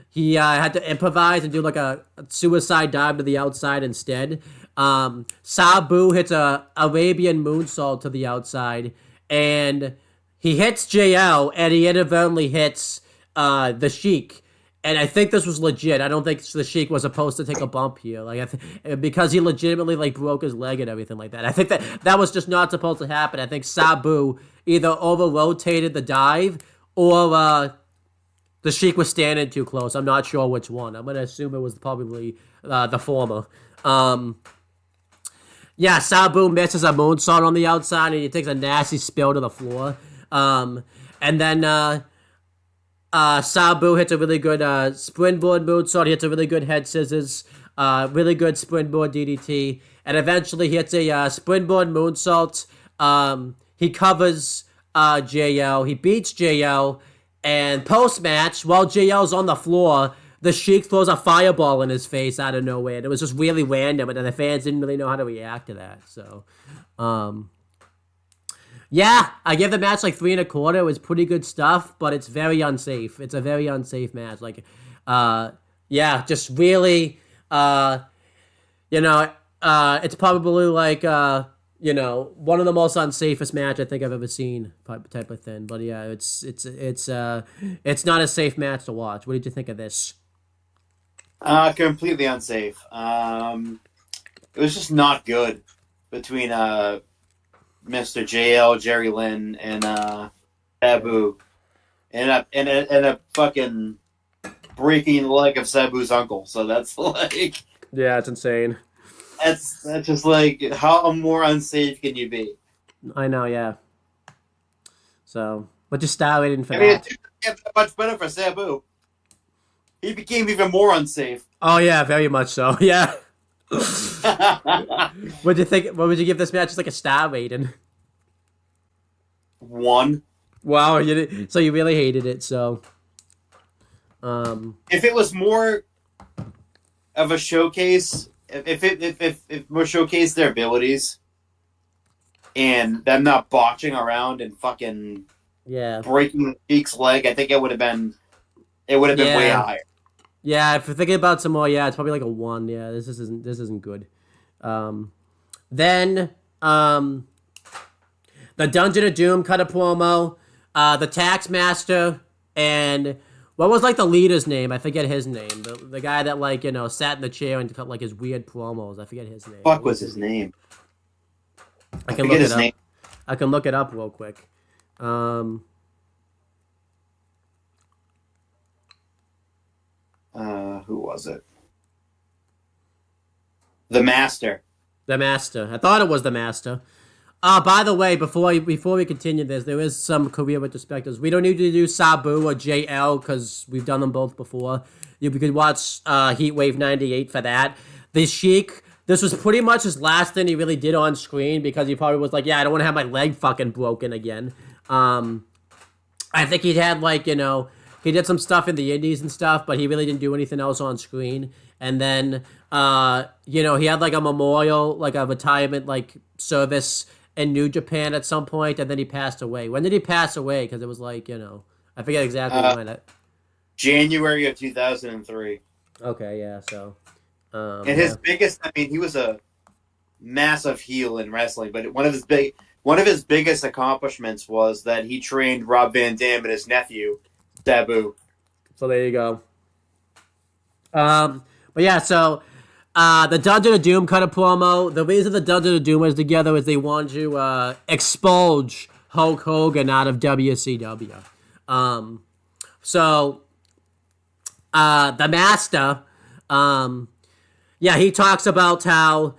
he had to improvise and do like a suicide dive to the outside instead. Sabu hits a Arabian moonsault to the outside, and he hits JL, and he inadvertently hits the Sheik. And I think this was legit. I don't think the Sheik was supposed to take a bump here, like because he legitimately like broke his leg and everything like that. I think that was just not supposed to happen. I think Sabu either over rotated the dive or the Sheik was standing too close. I'm not sure which one. I'm gonna assume it was probably the former. Sabu misses a moonsault on the outside, and he takes a nasty spill to the floor. And then Sabu hits a really good springboard moonsault. He hits a really good head scissors, really good springboard DDT, and eventually he hits a springboard moonsault. He covers JL. He beats JL, and post-match, while JL's on the floor, the Sheik throws a fireball in his face out of nowhere. And it was just really random, and the fans didn't really know how to react to that. So, I give the match like 3 1/4. It was pretty good stuff, but it's very unsafe. It's a very unsafe match. Like, yeah, just really, you know, it's probably like, one of the most unsafest match I think I've ever seen, type of thing. But yeah, it's not a safe match to watch. What did you think of this? Completely unsafe. It was just not good between Mr. JL, Jerry Lynn, and Sabu, and a fucking breaking leg of Sabu's uncle. So that's like Yeah, it's insane. that's just like how more unsafe can you be? I know, yeah. So, but just style waiting for I mean, it that. didn't get that much better for Sabu. He became even more unsafe. Oh yeah, very much so. Yeah. What'd you think? What would you give this match? Just like a star rating. One. Wow, so you really hated it. So, If it was more of a showcase, if more showcase their abilities, and them not botching around and fucking yeah, breaking Beak's leg, I think it would have been way yeah, higher. yeah. If you're thinking about some more, yeah, it's probably like a 1. Yeah, this isn't good. Then the Dungeon of Doom cut a promo. The Taskmaster and what was like the leader's name? I forget his name. The guy that like sat in the chair and cut like his weird promos. I forget his name. Fuck was his name? I can Forget look his it up. name. I can look it up real quick. Who was it? The Master. The Master. I thought it was the Master. By the way, before we continue this, there is some career retrospectives. We don't need to do Sabu or JL because we've done them both before. You could watch Heatwave '98 for that. The Sheik. This was pretty much his last thing he really did on screen because he probably was like, yeah, I don't want to have my leg fucking broken again. I think he had he did some stuff in the indies and stuff, but he really didn't do anything else on screen. And then, he had like a memorial, like a retirement service in New Japan at some point, and then he passed away. When did he pass away? Because it was I forget exactly when. January of 2003. Okay, yeah, so. And his biggest, he was a massive heel in wrestling, but one of his biggest accomplishments was that he trained Rob Van Dam and his nephew, Sabu. So there you go. But yeah, so the Dungeon of Doom cut a promo. The reason the Dungeon of Doom was together is they wanted to expulge Hulk Hogan out of WCW. So the Master, he talks about how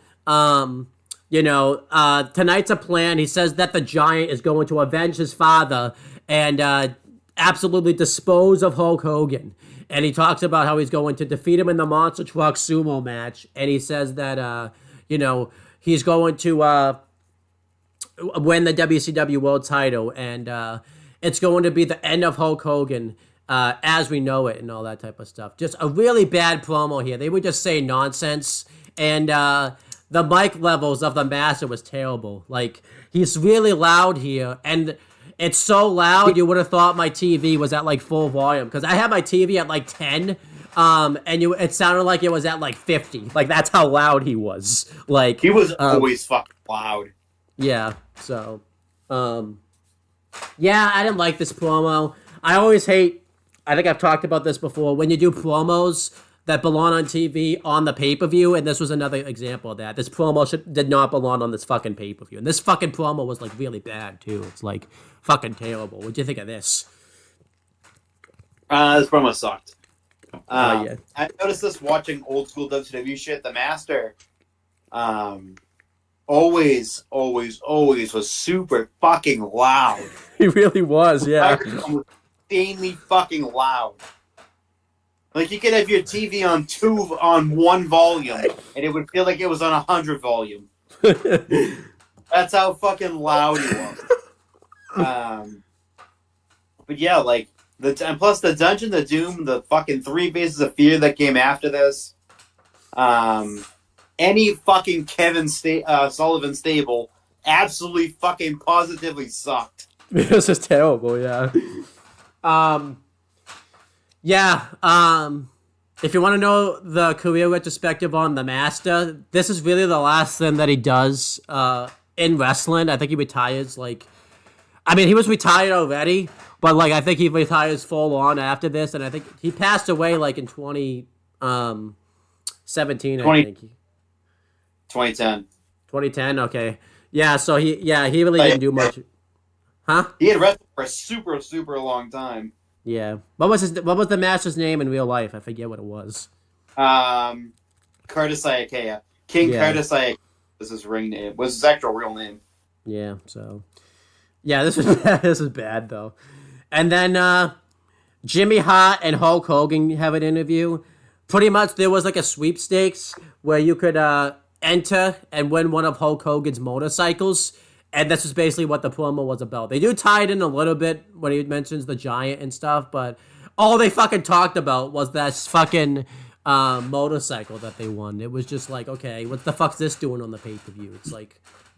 tonight's a plan. He says that the Giant is going to avenge his father and absolutely dispose of Hulk Hogan. And he talks about how he's going to defeat him in the Monster Truck Sumo match. And he says that, he's going to win the WCW World title. And it's going to be the end of Hulk Hogan as we know it and all that type of stuff. Just a really bad promo here. They would just say nonsense. And the mic levels of the Master was terrible. Like, he's really loud here. And it's so loud, you would have thought my TV was at full volume. Because I had my TV at 10, and it sounded like it was at 50. That's how loud he was. He was always fucking loud. Yeah, so, yeah, I didn't like this promo. I always hate, I think I've talked about this before, when you do promos that belong on TV on the pay-per-view, and this was another example of that. This promo did not belong on this fucking pay-per-view. And this fucking promo was really bad too. It's fucking terrible. What'd you think of this? This promo sucked. Yeah. I noticed this watching old school WCW shit. The Master, always was super fucking loud. He really was, yeah. Insanely fucking loud. You could have your TV on 1 volume, and it would feel like it was on 100 volume. That's how fucking loud he was. But yeah, and plus the Dungeon, the Doom, the fucking 3 Faces of Fear that came after this. Any fucking Kevin Sullivan stable absolutely fucking positively sucked. This is terrible, yeah. Yeah, if you want to know the career retrospective on the Master, this is really the last thing that he does in wrestling. I think he retires he was retired already, but I think he retires full on after this, and I think he passed away in 2017. 2010. 2010. Okay. Yeah. So he really didn't do much. Huh? He had wrestled for a super, super long time. Yeah. What was the Master's name in real life? I forget what it was. Curtis Iakea. King Curtis Iakea was his ring name. Was his actual real name. Yeah. So. Yeah, this is bad. This is bad though. And then Jimmy Hart and Hulk Hogan have an interview. Pretty much there was a sweepstakes where you could enter and win one of Hulk Hogan's motorcycles. And this is basically what the promo was about. They do tie it in a little bit when he mentions the Giant and stuff, but all they fucking talked about was that fucking motorcycle that they won. It was just okay, what the fuck's this doing on the pay-per-view? It's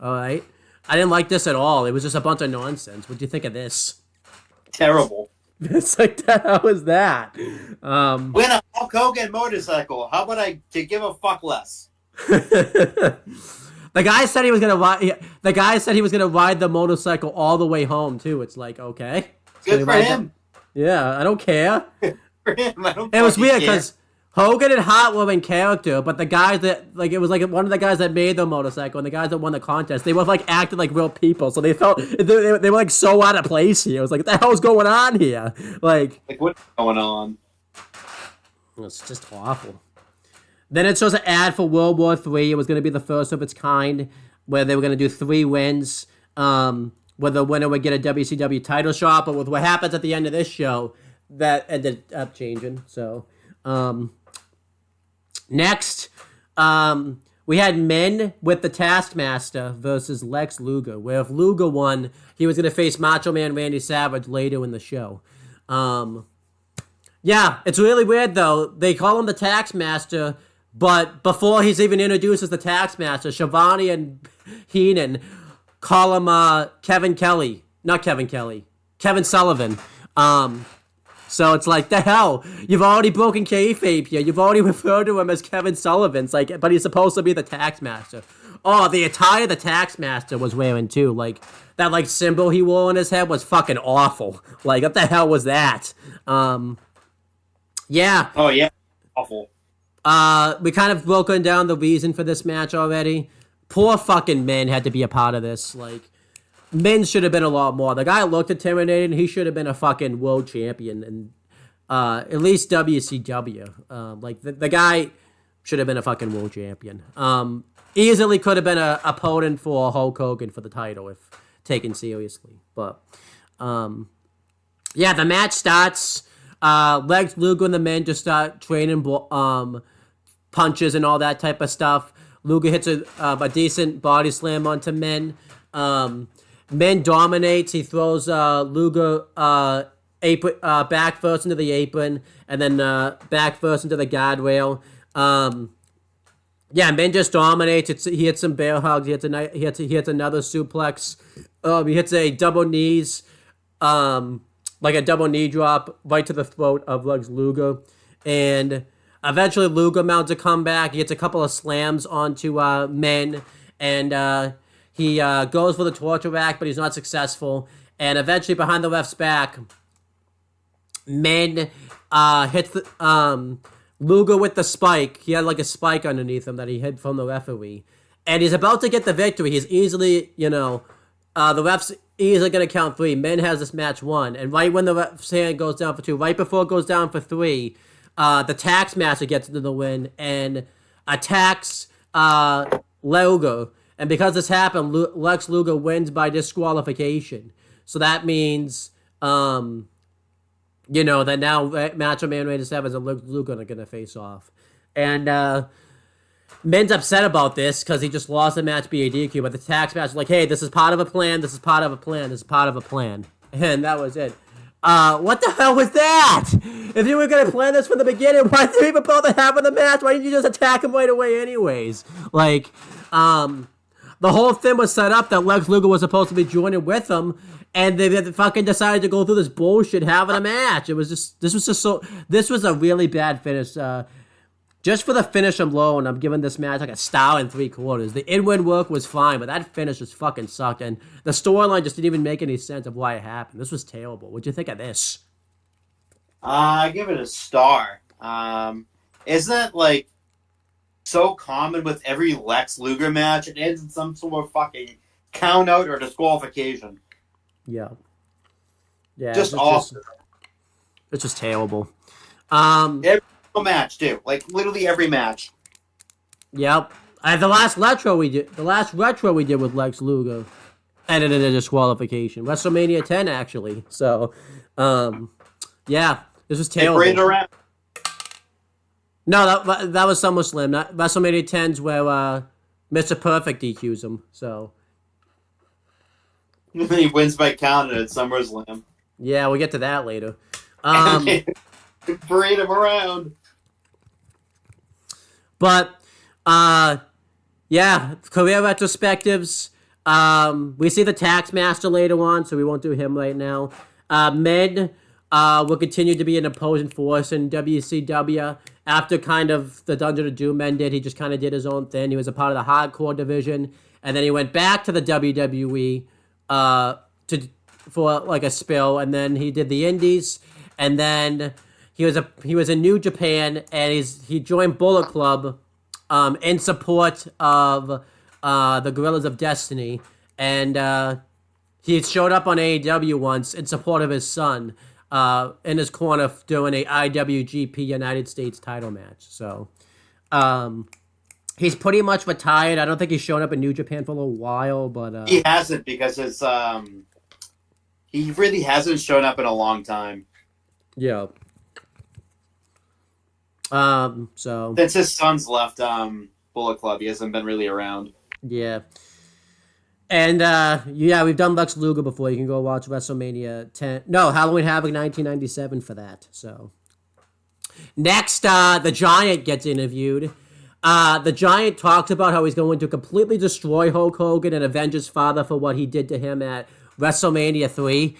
all right. I didn't like this at all. It was just a bunch of nonsense. What do you think of this? Terrible. It's how was that? Win a Hulk Hogan motorcycle. How about I give a fuck less? The guy said he was gonna ride. The guy said he was gonna ride the motorcycle all the way home too. It's okay. Good for him. Yeah, I don't care. For him, I don't. It was weird because Hogan and Hart were in character, but the guys that it was one of the guys that made the motorcycle and the guys that won the contest, they were acting like real people, so they felt they were so out of place here. It was what the hell's going on here? What's going on? It's just awful. Then it shows an ad for World War III. It was going to be the first of its kind, where they were going to do 3 wins, where the winner would get a WCW title shot. But with what happens at the end of this show, that ended up changing. So. Next, we had men with the Taskmaster versus Lex Luga, where if Luga won, he was going to face Macho Man Randy Savage later in the show. Yeah, it's really weird, though. They call him the Taskmaster, but before he's even introduced as the Taskmaster, Shivani and Heenan call him Kevin Sullivan. So it's the hell? You've already broken kayfabe here. You've already referred to him as Kevin Sullivan. It's but he's supposed to be the Taskmaster. Oh, the attire the Taskmaster was wearing too. That symbol he wore on his head was fucking awful. What the hell was that? Yeah. Oh yeah, awful. We kind of broken down the reason for this match already. Poor fucking men had to be a part of this. Men should have been a lot more. The guy looked intimidating. He should have been a fucking world champion and at least WCW. The guy should have been a fucking world champion. Easily could have been a opponent for Hulk Hogan for the title if taken seriously. But yeah, the match starts. Lex Luga and the men just start training punches and all that type of stuff. Luga hits a decent body slam onto men. Men dominates. He throws Luga apron, back first into the apron, and then back first into the guardrail. Yeah, men just dominates. He hits some bear hugs. He hits another suplex. He hits a double knees, a double knee drop right to the throat of Lex Luga, and eventually Luga mounts a comeback. He hits a couple of slams onto men, and he goes for the torture rack, but he's not successful. And eventually, behind the ref's back, men hits Luga with the spike. He had a spike underneath him that he hid from the referee. And he's about to get the victory. He's easily, the ref's easily going to count 3. Men has this match won. And right when the ref's hand goes down for 2, right before it goes down for 3, the Taskmaster gets into the win and attacks Luga. And because this happened, Lex Luga wins by disqualification. So that means, that now Macho Man Randy Savage and Lex Luga are going to face off. And Men's upset about this because he just lost the match via DQ. But the Taskmaster's hey, this is part of a plan, this is part of a plan, this is part of a plan. And that was it. What the hell was that? If you were going to plan this from the beginning, why did you even bother having the match? Why didn't you just attack him right away anyways? the whole thing was set up that Lex Luga was supposed to be joining with him, and they fucking decided to go through this bullshit having a match. This was a really bad finish. Just for the finish alone, I'm giving this match like a star and 3/4. The in-win work was fine, but that finish just fucking sucked, and the storyline just didn't even make any sense of why it happened. This was terrible. What'd you think of this? I give it a star. Isn't that like so common with every Lex Luger match? It ends in some sort of fucking count out or disqualification. Yeah. Yeah. Just awesome. It's just terrible. Every match too. Like literally every match. Yep. The last retro we did with Lex Luger ended in a disqualification. WrestleMania 10 actually. So, yeah, this was terrible. They around. No, that was SummerSlam. Not WrestleMania 10's where Mr. Perfect DQs him. So. He wins by count at SummerSlam. Yeah, we'll get to that later. Parade him around. But, yeah, career retrospectives. We see the Taskmaster later on, so we won't do him right now. Men will continue to be an opposing force in WCW. After kind of the Dungeon of Doom ended, he just kind of did his own thing. He was a part of the hardcore division, and then he went back to the WWE for like a spill, and then he did the Indies, and then he was in New Japan, and he joined Bullet Club in support of the Guerrillas of Destiny, and he showed up on AEW once in support of his son in his corner doing a IWGP United States title match. So he's pretty much retired. I don't think he's shown up in New Japan for a little while, but he hasn't, because it's he really hasn't shown up in a long time. Yeah. So since his son's left Bullet Club, he hasn't been really around. Yeah. And yeah, we've done Lex Luger before. You can go watch WrestleMania 10. No, Halloween Havoc 1997 for that. So next, the Giant gets interviewed. The Giant talks about how he's going to completely destroy Hulk Hogan and avenge his father for what he did to him at WrestleMania 3.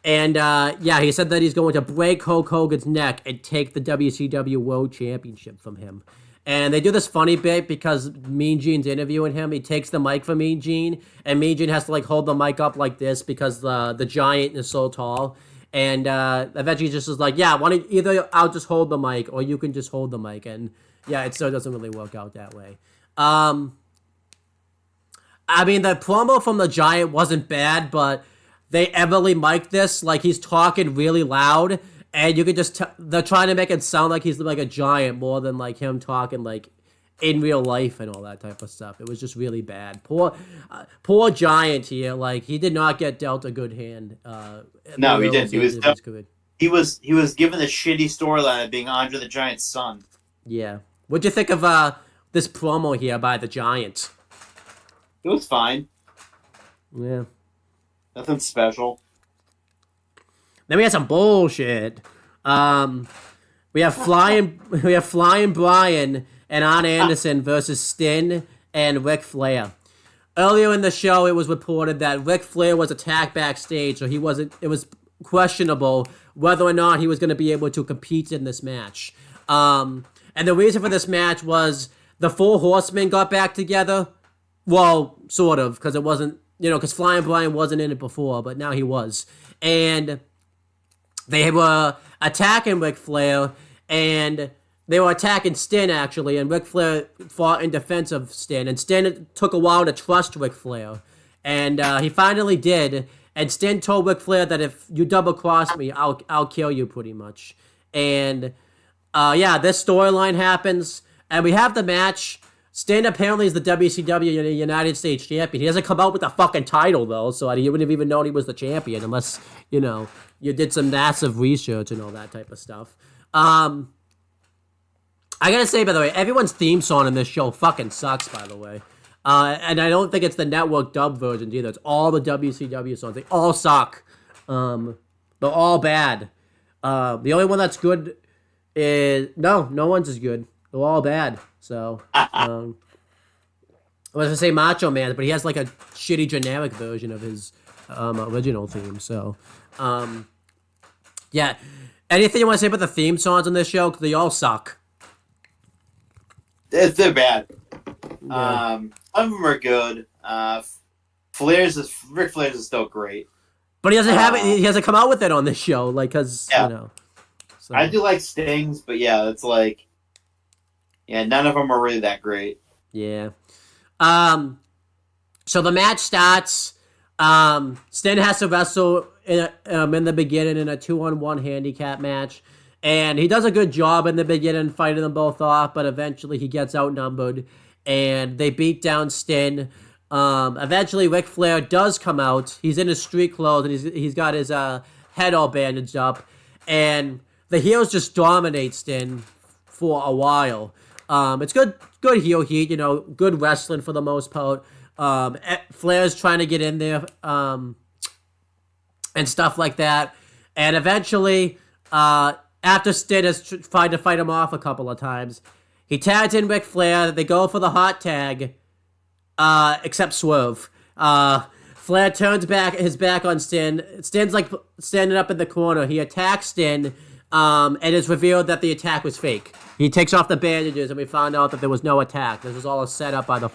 Yeah, he said that he's going to break Hulk Hogan's neck and take the WCW World Championship from him. And they do this funny bit because Mean Gene's interviewing him. He takes the mic from Mean Gene, and Mean Gene has to like hold the mic up like this because the Giant is so tall. And eventually just is like, yeah, either I'll just hold the mic or you can just hold the mic. And yeah, it still doesn't really work out that way. I mean, the promo from the Giant wasn't bad, but they heavily mic'd this. Like, he's talking really loud, and you could just they're trying to make it sound like he's like a giant more than like him talking like in real life and all that type of stuff. It was just really bad. Poor Giant here. Like, he did not get dealt a good hand. No, he didn't. He was given the shitty storyline of being Andre the Giant's son. Yeah. What'd you think of this promo here by the Giant? It was fine. Yeah. Nothing special. Then we had some bullshit. We have Flying Brian and Arn Anderson versus Sting and Ric Flair. Earlier in the show, it was reported that Ric Flair was attacked backstage, so it was questionable whether or not he was going to be able to compete in this match. And the reason for this match was the Four Horsemen got back together. Well, sort of, because it wasn't, because Flying Brian wasn't in it before, but now he was. And they were attacking Ric Flair, and they were attacking Sting, actually, and Ric Flair fought in defense of Sting. And Sting took a while to trust Ric Flair. And he finally did. And Sting told Ric Flair that if you double-cross me, I'll kill you, pretty much. And, yeah, this storyline happens. And we have the match. Sting apparently is the WCW United States champion. He doesn't come out with the fucking title, though, so he wouldn't have even known he was the champion unless, you did some massive research and all that type of stuff. I gotta say, by the way, everyone's theme song in this show fucking sucks, by the way. And I don't think it's the network dub versions either. It's all the WCW songs. They all suck. They're all bad. The only one that's good is... No one's as good. They're all bad. So, I was gonna say Macho Man, but he has like a shitty generic version of his original theme. So, yeah. Anything you want to say about the theme songs on this show? 'Cause they all suck. They're bad. Yeah. Some of them are good. Ric Flair's is still great. But he doesn't have it. He hasn't come out with it on this show, like, cause Yeah. you know. So. I do like Sting's, but yeah, it's like, yeah, none of them are really that great. Yeah. So the match starts. Sting has to wrestle in the beginning in a 2-on-1 handicap match. And he does a good job in the beginning fighting them both off, but eventually he gets outnumbered. And they beat down Sting. Eventually Ric Flair does come out. He's in his street clothes and he's got his head all bandaged up. And the heels just dominate Sting for a while. It's good heel heat, you know, good wrestling for the most part. Flair's trying to get in there, and stuff like that. And eventually, after Sting has tried to fight him off a couple of times, he tags in Ric Flair. They go for the hot tag, except Swerve. Flair turns his back on Sting. Sting's like standing up in the corner. He attacks Sting, and it's revealed that the attack was fake. He takes off the bandages, and we found out that there was no attack. This was all a setup by the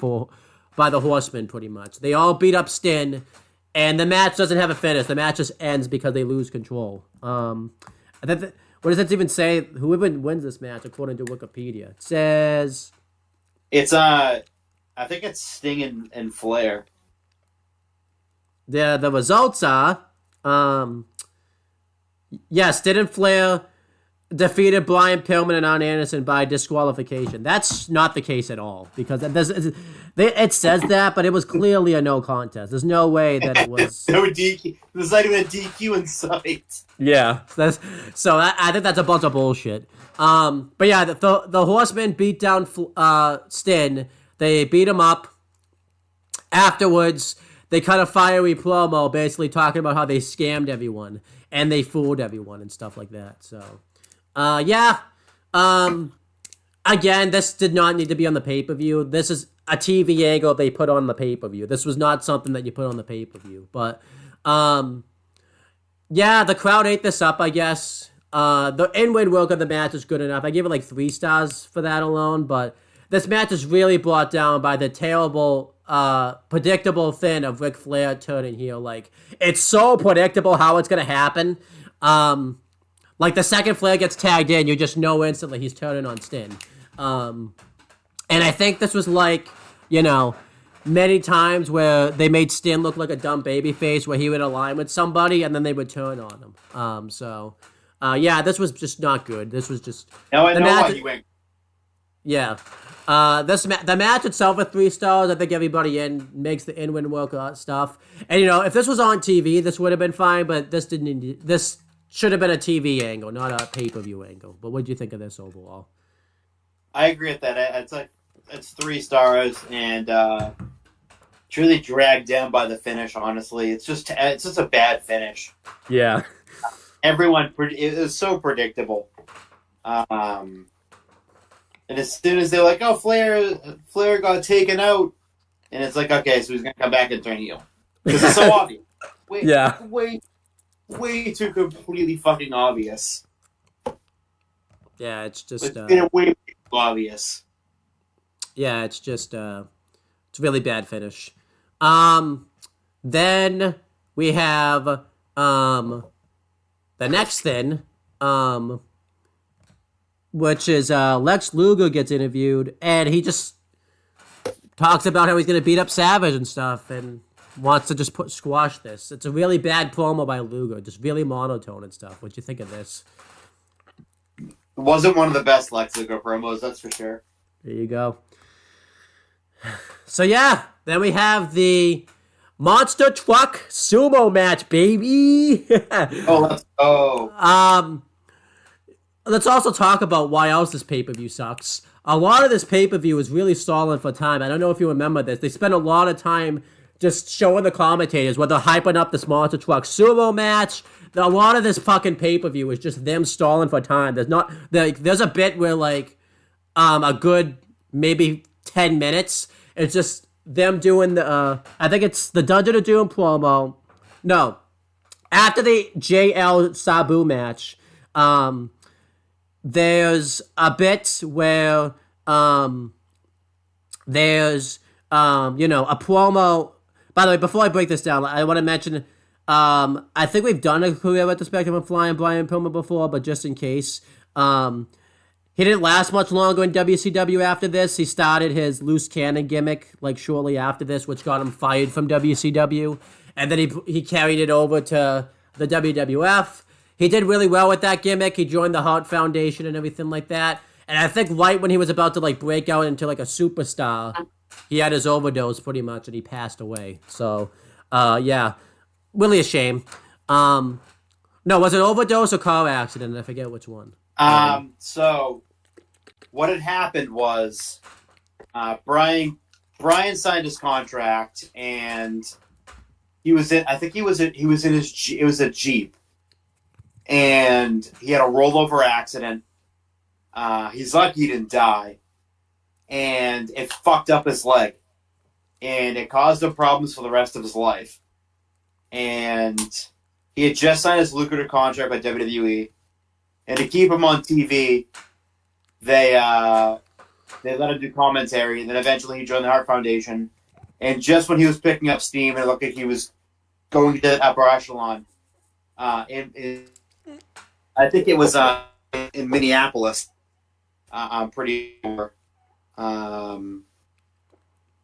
Horsemen, pretty much. They all beat up Sting, and the match doesn't have a finish. The match just ends because they lose control. What does it even say? Whoever wins this match, according to Wikipedia, it says it's I think it's Sting and Flair. The results are, Sting and Flair defeated Brian Pillman and Arn Anderson by disqualification. That's not the case at all, because it says that, but it was clearly a no contest. There's no way that it was. No DQ. There's not even a DQ in sight. Yeah, I think that's a bunch of bullshit. But yeah, the Horsemen beat down Sting. They beat him up. Afterwards, they cut a fiery promo, basically talking about how they scammed everyone and they fooled everyone and stuff like that. So. Again, this did not need to be on the pay-per-view. This is a TV angle they put on the pay-per-view. This was not something that you put on the pay-per-view. But, the crowd ate this up, I guess. The in-win work of the match is good enough. I give it like 3 stars for that alone, but this match is really brought down by the terrible, predictable thing of Ric Flair turning heel. Like, it's so predictable how it's gonna happen. Like, the second Flair gets tagged in, you just know instantly he's turning on Sting. And I think this was like, you know, many times where they made Sting look like a dumb babyface where he would align with somebody and then they would turn on him. This was just not good. This was just... Now I know why you went. Yeah. The match itself at 3 stars. I think everybody makes the in-win work stuff. And, you know, if this was on TV, this would have been fine, but this should have been a TV angle, not a pay-per-view angle. But what do you think of this overall? I agree with that. It's 3 stars and it's really dragged down by the finish. Honestly, it's just a bad finish. Yeah. It was so predictable. And as soon as they're like, "Oh, Flair got taken out," and it's like, okay, so he's gonna come back and turn heel because it's so obvious. Way too completely fucking obvious. Yeah, it's just it's way too obvious. Yeah, it's just it's a really bad finish. Then we have the next thing, which is Lex Luga gets interviewed, and he just talks about how he's gonna beat up Savage and stuff, and wants to just squash this. It's a really bad promo by Luga, just really monotone and stuff. What'd you think of this? It wasn't one of the best Lex Luga promos, that's for sure. There you go. So yeah, then we have the Monster Truck Sumo match, baby. Let's go. Let's also talk about why else this pay-per-view sucks. A lot of this pay-per-view is really stalling for time. I don't know if you remember this. They spent a lot of time just showing the commentators where they're hyping up this Monster Truck Sumo match. A lot of this fucking pay-per-view is just them stalling for time. There's a bit where, like, a good maybe 10 minutes, it's just them doing the I think it's the Dungeon of Doom promo. No, after the JL Sabu match, there's a bit where there's a promo. By the way, before I break this down, I want to mention I think we've done a career at the Spectrum of Flying Brian Pillman before, but just in case, he didn't last much longer in WCW after this. He started his loose cannon gimmick like shortly after this, which got him fired from WCW, and then he carried it over to the WWF. He did really well with that gimmick. He joined the Hart Foundation and everything like that. And I think right when he was about to like break out into like a superstar, he had his overdose pretty much, and he passed away. So, yeah, really a shame. No, was it overdose or car accident? I forget which one. So what had happened was Brian signed his contract, and he was in it was a Jeep, and he had a rollover accident. He's lucky he didn't die, and it fucked up his leg, and it caused him problems for the rest of his life. And he had just signed his lucrative contract by WWE. And to keep him on TV, they let him do commentary, and then eventually he joined the Hart Foundation. And just when he was picking up steam, and it looked like he was going to the upper echelon, I think it was in Minneapolis. I'm pretty sure,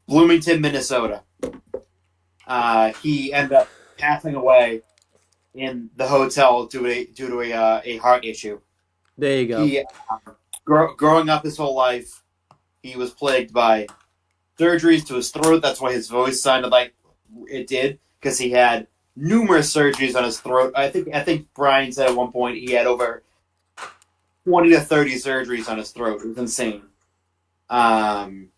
Bloomington, Minnesota. He ended up passing away in the hotel due to a heart issue. There you go. He, growing up his whole life, he was plagued by surgeries to his throat. That's why his voice sounded like it did, because he had numerous surgeries on his throat. I think Brian said at one point he had over 20 to 30 surgeries on his throat. It was insane. And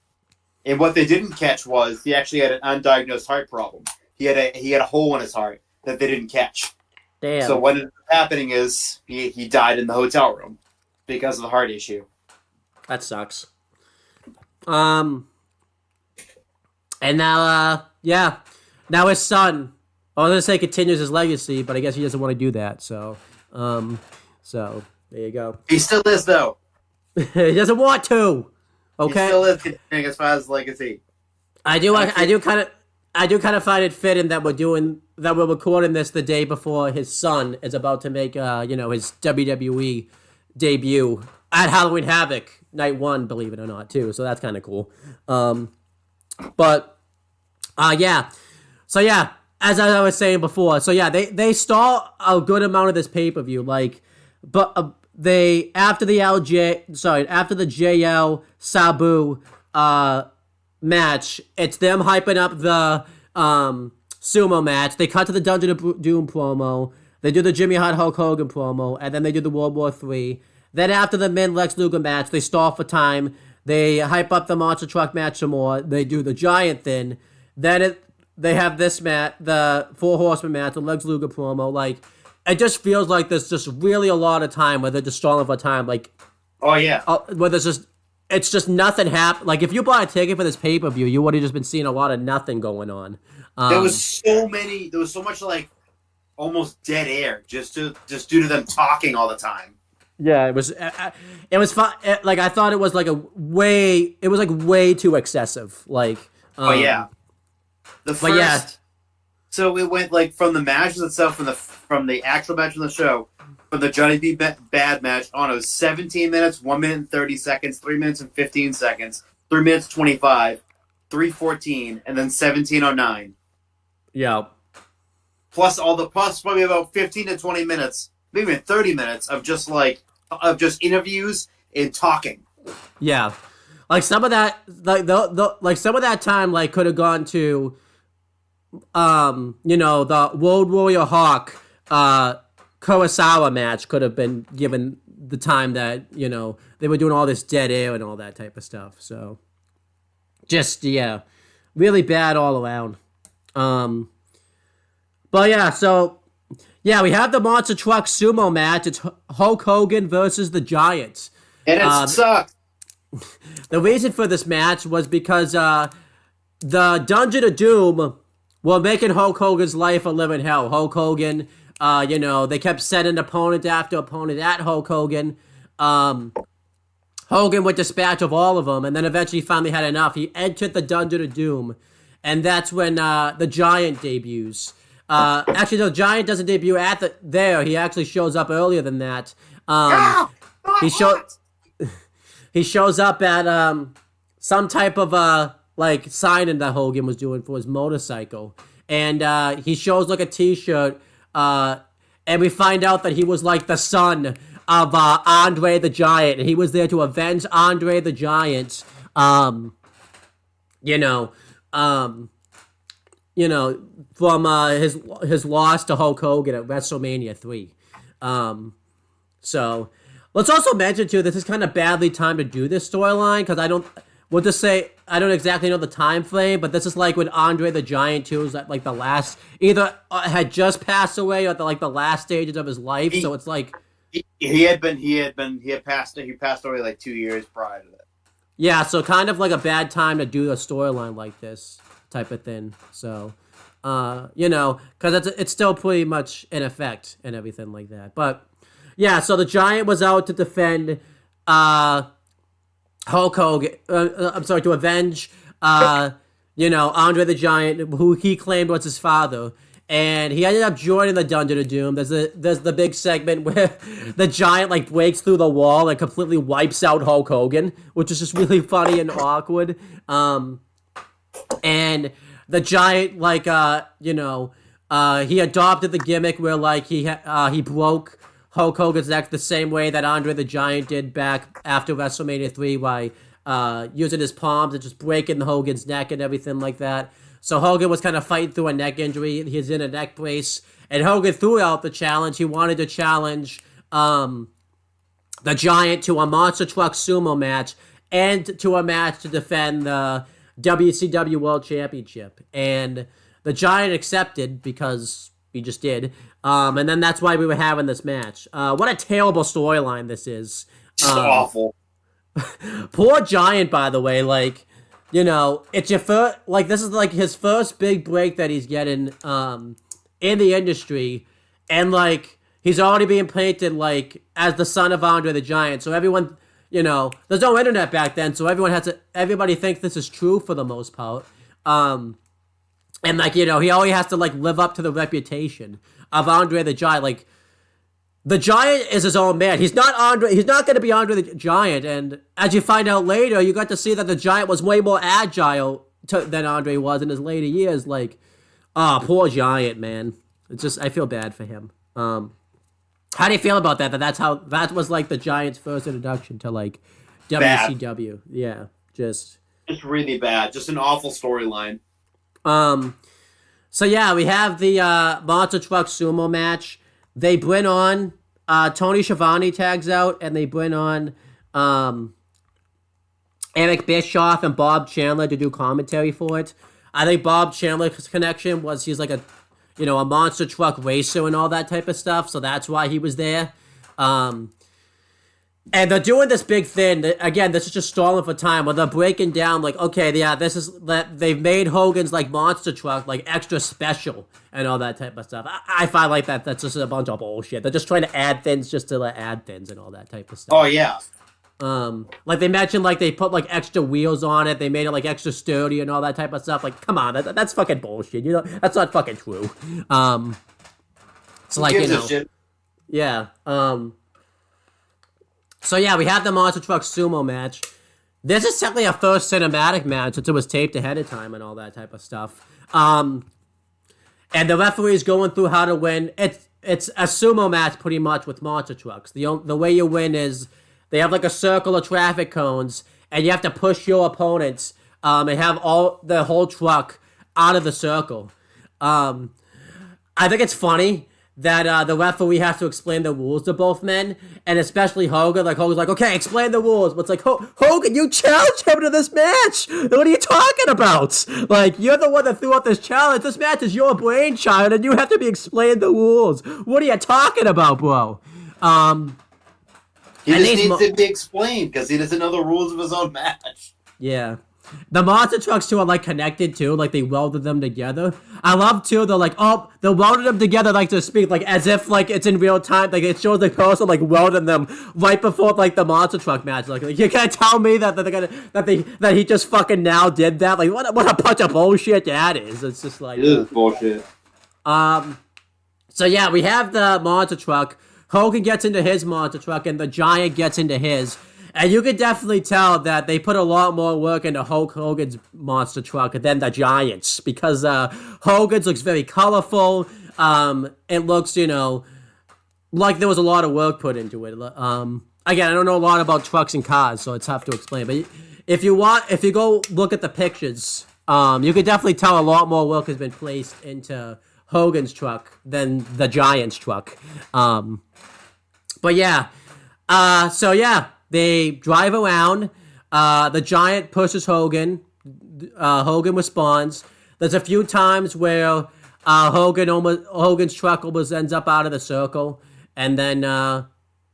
what they didn't catch was he actually had an undiagnosed heart problem. He had a hole in his heart that they didn't catch. Damn. So what ended up happening is he died in the hotel room because of the heart issue. That sucks. And now, now his son, I was going to say continues his legacy, but I guess he doesn't want to do that, so there you go. He still is, though. He doesn't want to, okay? He still is continuing as far as his legacy. I do kind of find it fitting that we're recording this the day before his son is about to make his WWE debut at Halloween Havoc night 1, believe it or not, too. So that's kind of cool. So yeah, as I was saying before, so yeah, they stall a good amount of this pay-per-view, but after the JL Sabu match, it's them hyping up the sumo match. They cut to the Dungeon of Doom promo. They do the Jimmy Hart Hulk Hogan promo, and then they do the World War III. Then after the Min Lex Luga match, they stall for time. They hype up the Monster Truck match some more. They do the Giant thing. Then they have this match, the Four Horsemen match, the Lex Luga promo. It just feels like there's just really a lot of time where they're just stalling for time. Oh yeah, where it's just nothing happen. If you bought a ticket for this pay-per-view, you would have just been seeing a lot of nothing going on. There was so much almost dead air just due to them talking all the time. Yeah, it was fun. I thought it was way too excessive. Oh yeah, So it went from the matches itself, from the actual match on the show, from the Johnny B. Bad match on. It was 17 minutes, 1 minute and 30 seconds, 3 minutes and 15 seconds, 3 minutes 25, 3:14, and then 17:09. Yeah. Plus probably about 15 to 20 minutes, maybe even 30 minutes of just interviews and talking. Yeah. Some of that some of that time could have gone to the World Warrior Hawk Kurosawa match could have been given the time that they were doing all this dead air and all that type of stuff. So just really bad all around. But yeah, so yeah, we have the Monster Truck Sumo match. It's Hulk Hogan versus the Giants. And it sucked. The reason for this match was because the Dungeon of Doom were making Hulk Hogan's life a living hell. Hulk Hogan, they kept sending opponent after opponent at Hulk Hogan. Hogan would dispatch of all of them, and then eventually finally had enough. He entered the Dungeon of Doom, and that's when the Giant debuts. Actually, the Giant doesn't debut there. He actually shows up earlier than that. He shows up at some type of signing that Hogan was doing for his motorcycle, and he shows like a T-shirt, and we find out that he was like the son of Andre the Giant, and he was there to avenge Andre the Giant. From his loss to Hulk Hogan at WrestleMania 3. So let's also mention too, this is kind of badly timed to do this storyline because I don't exactly know the time frame, but this is like when Andre the Giant too is at like the last, either had just passed away or at the last stages of his life. So it's like he passed away like 2 years prior to that. Yeah, so kind of like a bad time to do a storyline like this type of thing. So, because it's still pretty much in effect and everything like that. But yeah, so the Giant was out to defend Hulk Hogan. To avenge Andre the Giant, who he claimed was his father. And he ended up joining the Dungeon of Doom. There's the big segment where the Giant breaks through the wall and completely wipes out Hulk Hogan, which is just really funny and awkward. And the Giant he adopted the gimmick where he broke Hulk Hogan's neck the same way that Andre the Giant did back after WrestleMania 3 by using his palms and just breaking Hogan's neck and everything like that. So Hogan was kind of fighting through a neck injury. He's in a neck brace. And Hogan threw out the challenge. He wanted to challenge the Giant to a monster truck sumo match and to a match to defend the WCW World Championship. And the Giant accepted because he just did. And then that's why we were having this match. What a terrible storyline this is. Just awful. Poor Giant, by the way, it's your first, this is his first big break that he's getting in the industry, and he's already being painted as the son of Andre the Giant. So everyone, there's no internet back then, so everybody thinks this is true for the most part. And he always has to live up to the reputation of Andre the Giant. The Giant is his own man. He's not Andre. He's not going to be Andre the Giant. And as you find out later, you got to see that the Giant was way more agile than Andre was in his later years. Poor Giant, man. It's just, I feel bad for him. How do you feel about that? That was the Giant's first introduction to WCW. Bad. Yeah, just really bad. Just an awful storyline. So yeah, we have the monster truck sumo match. They bring on Tony Schiavone tags out, and they bring on Eric Bischoff and Bob Chandler to do commentary for it. I think Bob Chandler's connection was he's a monster truck racer and all that type of stuff, so that's why he was there. And they're doing this big thing. Again, this is just stalling for time. Where they're breaking down, this is that they've made Hogan's monster truck extra special and all that type of stuff. I find that's just a bunch of bullshit. They're just trying to add things just to add things and all that type of stuff. Oh yeah. They mentioned they put extra wheels on it. They made it extra sturdy and all that type of stuff. Come on, that's fucking bullshit. That's not fucking true. Yeah. So yeah, we have the monster truck sumo match. This is technically a first cinematic match since it was taped ahead of time and all that type of stuff. And the referee's going through how to win. It's a sumo match pretty much with monster trucks. The way you win is they have a circle of traffic cones, and you have to push your opponents and have the whole truck out of the circle. I think it's funny that the referee has to explain the rules to both men, and especially Hogan. Hogan's okay, explain the rules. But it's Hogan, you challenged him to this match. What are you talking about? You're the one that threw out this challenge. This match is your brainchild, and you have to be explained the rules. What are you talking about, bro? He just needs to be explained because he doesn't know the rules of his own match. Yeah. The monster trucks too are like connected too, like they welded them together. I love too. They're like, oh, they welded them together, like to speak, like as if like it's in real time. Like it shows the person like welding them right before like the monster truck match. Like you can't tell me that they're gonna that he just fucking now did that. Like what a bunch of bullshit that is. It's just like It is bullshit. So yeah, we have the monster truck. Hogan gets into his monster truck, and the Giant gets into his. And you could definitely tell that they put a lot more work into Hulk Hogan's monster truck than the Giant's, because Hogan's looks very colorful. It looks, like there was a lot of work put into it. Again, I don't know a lot about trucks and cars, so it's tough to explain. But if you go look at the pictures, you could definitely tell a lot more work has been placed into Hogan's truck than the Giant's truck. But yeah, so yeah. They drive around. The Giant pushes Hogan. Hogan responds. There's a few times where Hogan's truck almost ends up out of the circle, and then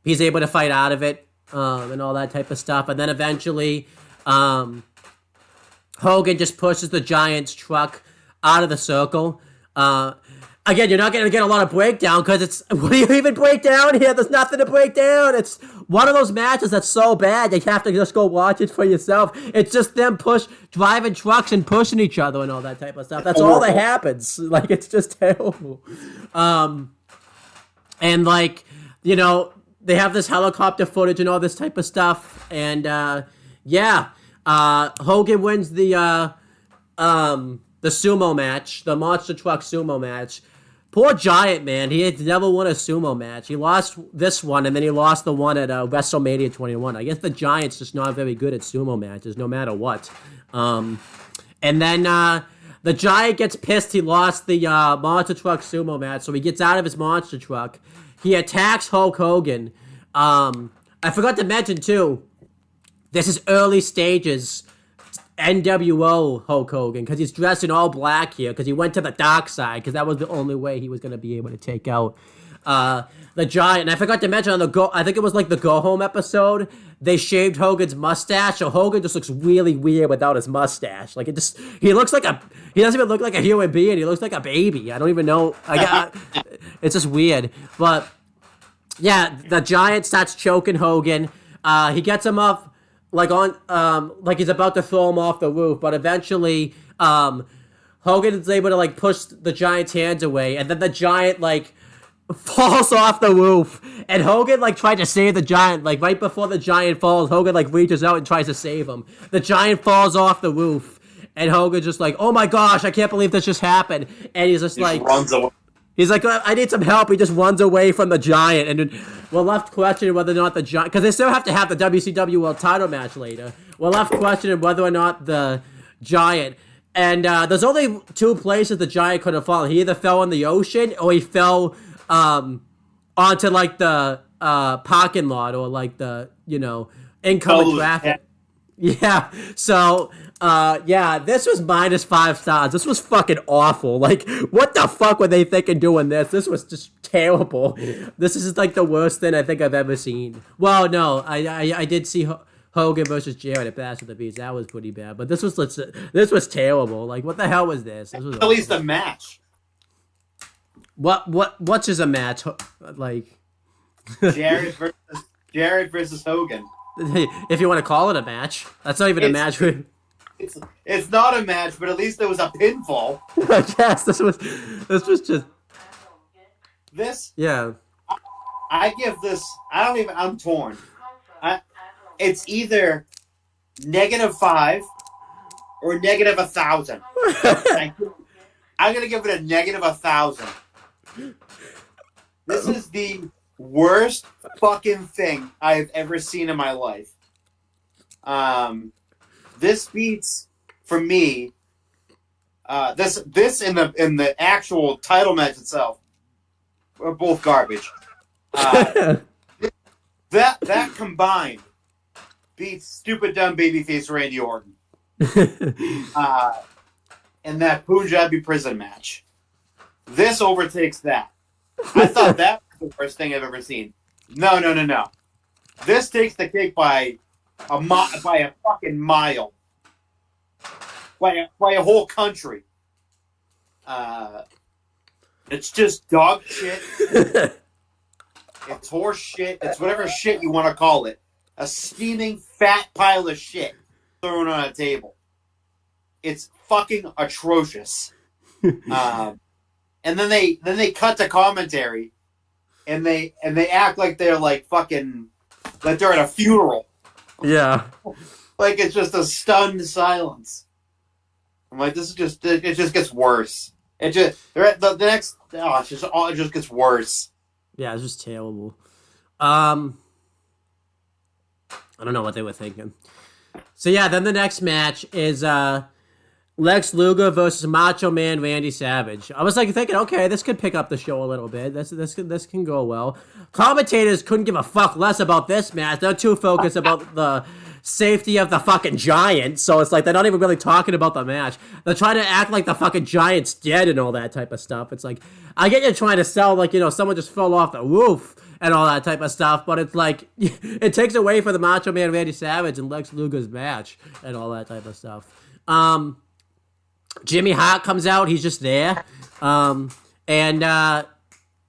he's able to fight out of it and all that type of stuff. And then eventually, Hogan just pushes the Giant's truck out of the circle. Again, you're not going to get a lot of breakdown because it's... What do you even break down here? There's nothing to break down. It's one of those matches that's so bad you have to just go watch it for yourself. It's just them driving trucks and pushing each other and all that type of stuff. That's all that happens. Like, it's just terrible. And, like, they have this helicopter footage and all this type of stuff. And, yeah. Hogan wins the sumo match. The monster truck sumo match. Poor Giant, man. He had never won a sumo match. He lost this one, and then he lost the one at WrestleMania 21. I guess the Giant's just not very good at sumo matches, no matter what. And then the Giant gets pissed he lost the monster truck sumo match, so he gets out of his monster truck. He attacks Hulk Hogan. I forgot to mention, too, this is early stages NWO Hulk Hogan, because he's dressed in all black here, because he went to the dark side, because that was the only way he was going to be able to take out the Giant. And I forgot to mention I think it was like the Go Home episode, they shaved Hogan's mustache, so Hogan just looks really weird without his mustache. Like, he doesn't even look like a human being, he looks like a baby. I don't even know, it's just weird. But, yeah, the Giant starts choking Hogan, he gets him up, like he's about to throw him off the roof, but eventually, Hogan is able to like push the Giant's hands away, and then the Giant like falls off the roof, and Hogan like tried to save the Giant, like right before the Giant falls, Hogan like reaches out and tries to save him. The Giant falls off the roof, and Hogan's just like, oh my gosh, I can't believe this just happened, and he's just like runs away. He's like, I need some help. He just runs away from the Giant. And we're left questioning whether or not the Giant... Because they still have to have the WCW World title match later. We're left questioning whether or not the Giant... And there's only two places the Giant could have fallen. He either fell in the ocean or he fell onto, like, the parking lot or, like, the, incoming traffic. Yeah, so, yeah, this was -5 stars. This was fucking awful. Like, what the fuck were they thinking doing this? This was just terrible. This is, like, the worst thing I think I've ever seen. Well, no, I did see Hogan versus Jarrett at Bash of the Beast. That was pretty bad. But this was terrible. Like, what the hell was this? This was at least a match. What's just a match? Like... Jarrett versus Hogan. If you want to call it a match, that's not even a match. It's not a match, but at least there was a pinfall. Yes, this was just this. Yeah, I give this. I'm torn. It's either -5 or -1,000. I'm gonna give it a -1,000. This is the worst fucking thing I've ever seen in my life. This beats, for me, this in the actual title match itself are both garbage. That combined beats stupid dumb babyface Randy Orton. And that Punjabi prison match. This overtakes that. I thought that was the worst thing I've ever seen. No. This takes the cake by a fucking mile. by a whole country. It's just dog shit. It's horse shit. It's whatever shit you want to call it. A steaming fat pile of shit thrown on a table. It's fucking atrocious. And then they cut to commentary, and they act like they're like fucking like they're at a funeral. Yeah. Like it's just a stunned silence. I'm like, this is just it just gets worse. It just the next it just gets worse. Yeah, it's just terrible. I don't know what they were thinking. So yeah, then the next match is Lex Luga versus Macho Man Randy Savage. I was like thinking, okay, this could pick up the show a little bit. This can go well. Commentators couldn't give a fuck less about this match. They're too focused about the safety of the fucking Giant. So it's like they're not even really talking about the match. They're trying to act like the fucking Giant's dead and all that type of stuff. It's like, I get you trying to sell like, you know, someone just fell off the roof and all that type of stuff, but it's like, it takes away from the Macho Man Randy Savage and Lex Luga's match and all that type of stuff. Jimmy Hart comes out, he's just there, and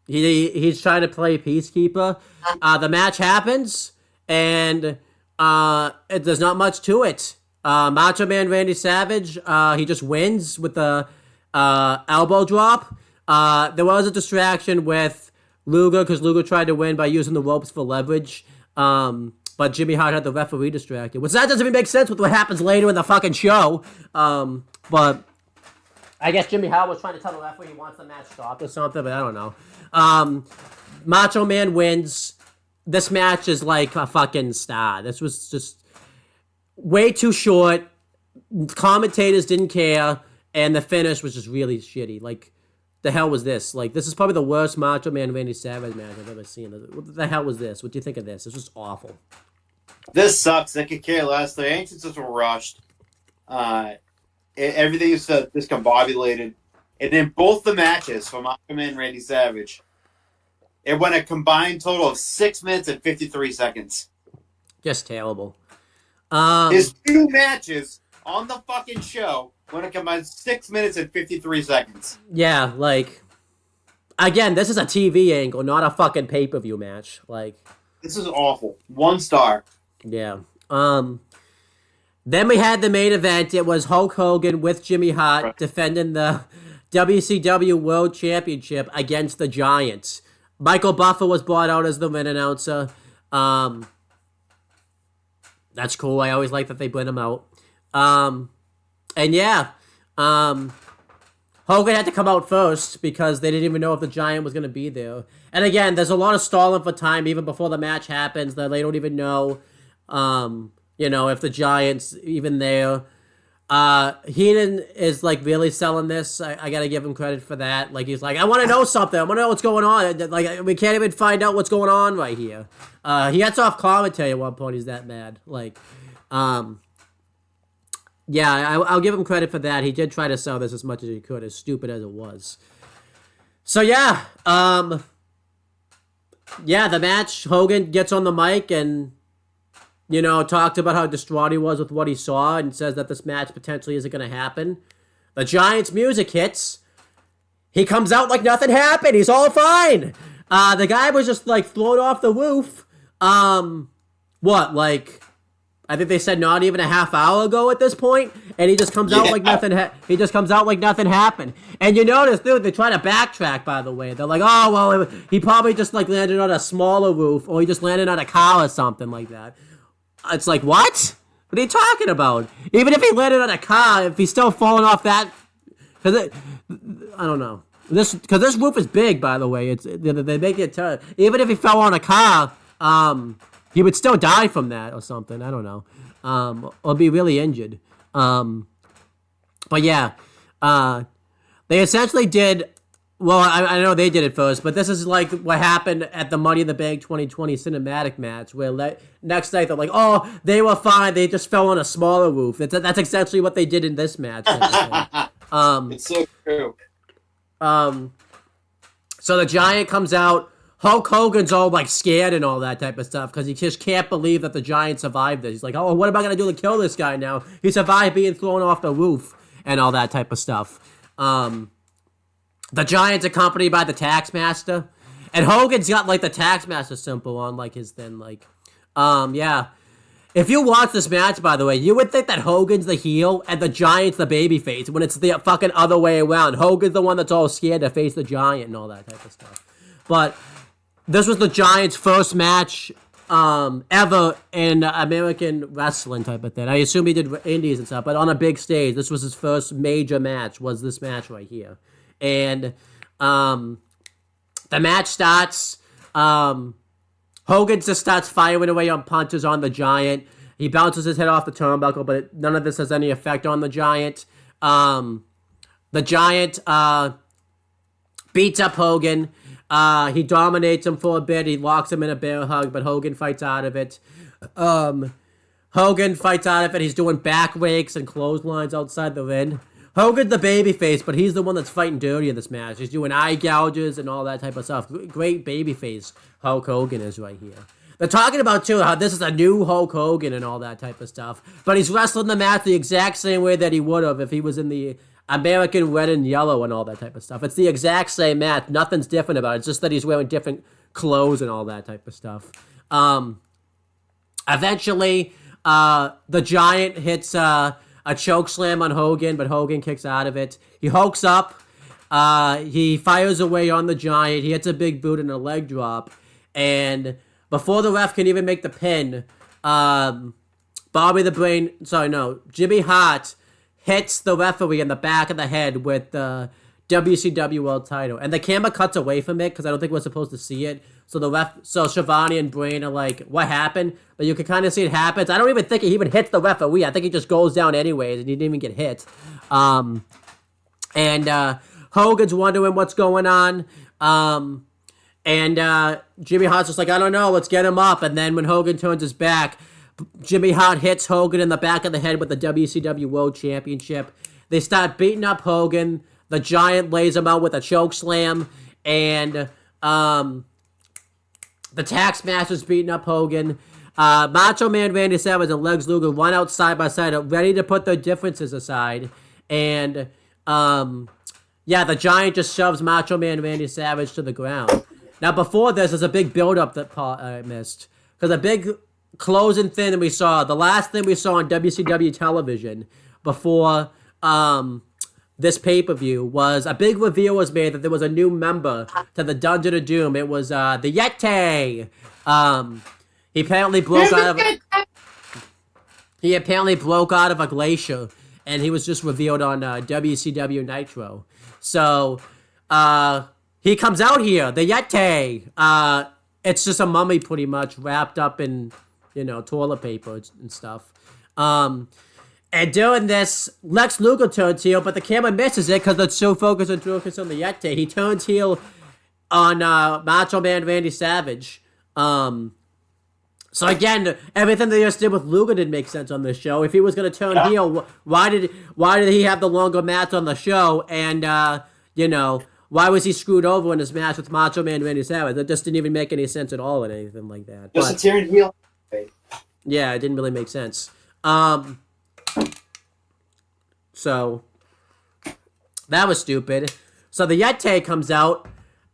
he's trying to play peacekeeper. The match happens, and there's not much to it. Macho Man Randy Savage, he just wins with the elbow drop. There was a distraction with Luga, because Luga tried to win by using the ropes for leverage, but Jimmy Hart had the referee distracted, which that doesn't even make sense with what happens later in the fucking show. But I guess Jimmy Hart was trying to tell the referee he wants the match stopped or something, but I don't know. Macho Man wins. This match is like a fucking star. This was just way too short. Commentators didn't care, and the finish was just really shitty. Like, the hell was this? Like, this is probably the worst Macho Man Randy Savage match I've ever seen. What the hell was this? What do you think of this? This was awful. This sucks. They could care less. The entrances were rushed. Everything is discombobulated. And in both the matches for Macho Man and Randy Savage, it went a combined total of 6 minutes and 53 seconds. Just terrible. His two matches on the fucking show went a combined 6 minutes and 53 seconds. Yeah, like, again, this is a TV angle, not a fucking pay-per-view match. Like, this is awful. 1 star. Yeah. Then we had the main event. It was Hulk Hogan with Jimmy Hart defending the WCW World Championship against the Giants. Michael Buffer was brought out as the ring announcer. That's cool. I always like that they bring him out. And yeah, Hogan had to come out first because they didn't even know if the Giant was going to be there. And again, there's a lot of stalling for time even before the match happens. That they don't even know, you know, if the Giant's even there. Heenan is like really selling this. I gotta give him credit for that. Like, he's like, I want to know something. I want to know what's going on. Like, we can't even find out what's going on right here. He gets off commentary at one point. He's that mad. Like, yeah, I'll give him credit for that. He did try to sell this as much as he could, as stupid as it was. So yeah, yeah, the match. Hogan gets on the mic and, you know, talked about how distraught he was with what he saw and says that this match potentially isn't going to happen. The Giants' music hits. He comes out like nothing happened. He's all fine. The guy was just, like, thrown off the roof. What, like, I think they said not even a half hour ago at this point, and he just comes out like nothing. He just comes out like nothing happened. And you notice, dude, they try to backtrack. By the way, they're like, "Oh, well, he probably just like landed on a smaller roof, or he just landed on a car or something like that." It's like, what? What are you talking about? Even if he landed on a car, if he's still falling off that, I don't know. Because this roof is big, by the way. They make it even if he fell on a car, he would still die from that or something. I don't know. Or be really injured. But yeah, they essentially did. Well, I know they did it first, but this is like what happened at the Money in the Bank 2020 cinematic match, where next night they're like, "Oh, they were fine. They just fell on a smaller roof." That's essentially what they did in this match. It's so true. So the Giant comes out. Hulk Hogan's all like scared and all that type of stuff because he just can't believe that the Giant survived this. He's like, "Oh, what am I gonna do to kill this guy now? He survived being thrown off the roof." and all that type of stuff. The Giant's accompanied by the Taskmaster. And Hogan's got, like, the Taskmaster symbol on, like, his thing, like... yeah. If you watch this match, by the way, you would think that Hogan's the heel and the Giant's the babyface, when it's the fucking other way around. Hogan's the one that's all scared to face the Giant and all that type of stuff. But this was the Giant's first match ever in American wrestling type of thing. I assume he did indies and stuff, but on a big stage, this was his first major match, was this match right here. And the match starts... Hogan just starts firing away on punches on the Giant. He bounces his head off the turnbuckle, but none of this has any effect on the Giant. The Giant beats up Hogan. He dominates him for a bit. He locks him in a bear hug, but Hogan fights out of it. Hogan fights out of it. He's doing back rakes and clotheslines outside the ring. Hogan's the babyface, but he's the one that's fighting dirty in this match. He's doing eye gouges and all that type of stuff. Great babyface Hulk Hogan is right here. They're talking about, too, how this is a new Hulk Hogan and all that type of stuff. But he's wrestling the match the exact same way that he would have if he was in the American red and yellow and all that type of stuff. It's the exact same match. Nothing's different about it. It's just that he's wearing different clothes and all that type of stuff. Eventually, the Giant hits... a choke slam on Hogan, but Hogan kicks out of it. He hulks up. He fires away on the Giant. He hits a big boot and a leg drop. And before the ref can even make the pin, Jimmy Hart hits the referee in the back of the head with the WCW World Title. And the camera cuts away from it because I don't think we're supposed to see it. So Shivani and Brain are like, what happened? But you can kind of see it happens. I don't even think he even hits the referee. I think he just goes down anyways, and he didn't even get hit. Hogan's wondering what's going on. Jimmy Hart's just like, I don't know, let's get him up. And then when Hogan turns his back, Jimmy Hart hits Hogan in the back of the head with the WCW World Championship. They start beating up Hogan. The Giant lays him out with a choke slam. And the Taskmaster's beating up Hogan. Macho Man Randy Savage and Lex Luga run out side by side, ready to put their differences aside. And, the Giant just shoves Macho Man Randy Savage to the ground. Now, before this, there's a big build-up that Paul missed. Because a big closing thing that we saw, the last thing we saw on WCW television before this pay-per-view was a big reveal was made that there was a new member to the Dungeon of Doom. It was the YETTAI. He apparently broke out of a glacier, and he was just revealed on WCW Nitro. So he comes out here, the YETTAI. It's just a mummy pretty much wrapped up in, toilet paper and stuff. And during this, Lex Luga turns heel, but the camera misses it because it's so focused on the YETTAI. He turns heel on Macho Man Randy Savage. So again, everything they just did with Luga didn't make sense on this show. If he was going to turn heel, why did he have the longer match on the show? And why was he screwed over in his match with Macho Man Randy Savage? That just didn't even make any sense at all, and anything like that. Just a turn heel. Yeah, it didn't really make sense. So that was stupid. So the YETTAI comes out.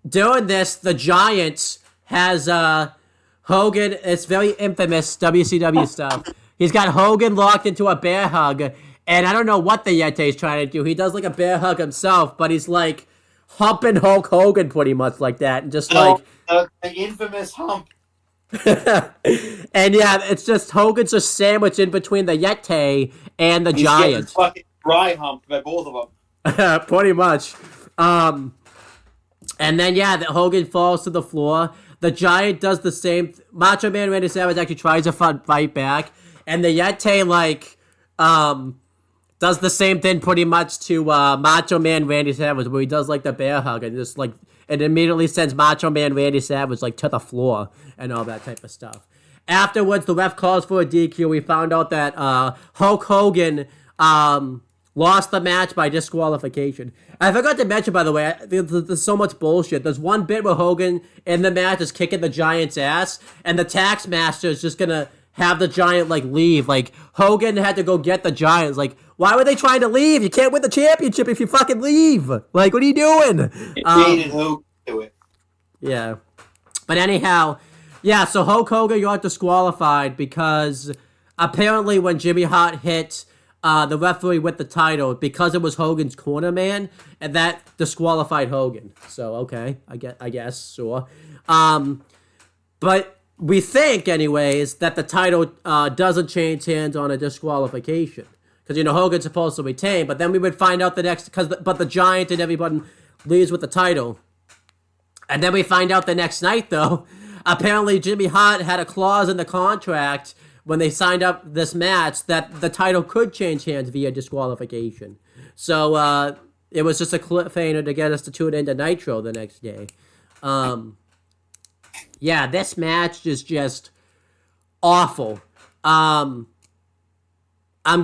During this, the Giant has Hogan. It's very infamous WCW stuff. He's got Hogan locked into a bear hug, and I don't know what the YETTAI is trying to do. He does like a bear hug himself, but he's like humping Hulk Hogan pretty much like that, and just the infamous hump. And yeah, it's just Hogan's just sandwiched in between the YETTAI and the Giant. Fucking dry humped by both of them. Pretty much. And then Hogan falls to the floor. The Giant does the same. Macho Man Randy Savage actually tries to fight back, and the YETTAI does the same thing pretty much to Macho Man Randy Savage, where he does like the bear hug and just it immediately sends Macho Man Randy Savage to the floor and all that type of stuff. Afterwards, the ref calls for a DQ. We found out that Hulk Hogan lost the match by disqualification. I forgot to mention, by the way, there's so much bullshit. There's one bit where Hogan in the match is kicking the Giant's ass, and the Taskmaster is just gonna have the Giant like leave. Like Hogan had to go get the Giants. Like, why were they trying to leave? You can't win the championship if you fucking leave. Like, what are you doing? It needed Hogan to do it. Yeah. But anyhow, yeah, so Hulk Hogan got disqualified because apparently when Jimmy Hart hit the referee with the title, because it was Hogan's corner man, and that disqualified Hogan. So, okay, I guess, sure. But we think, anyways, that the title doesn't change hands on a disqualification. Because, you know, Hogan's supposed to retain, but then we would find out but the Giant and everybody leaves with the title. And then we find out the next night, though, apparently Jimmy Hart had a clause in the contract when they signed up this match that the title could change hands via disqualification. So it was just a cliffhanger to get us to tune into Nitro the next day. Yeah, this match is just awful. I'm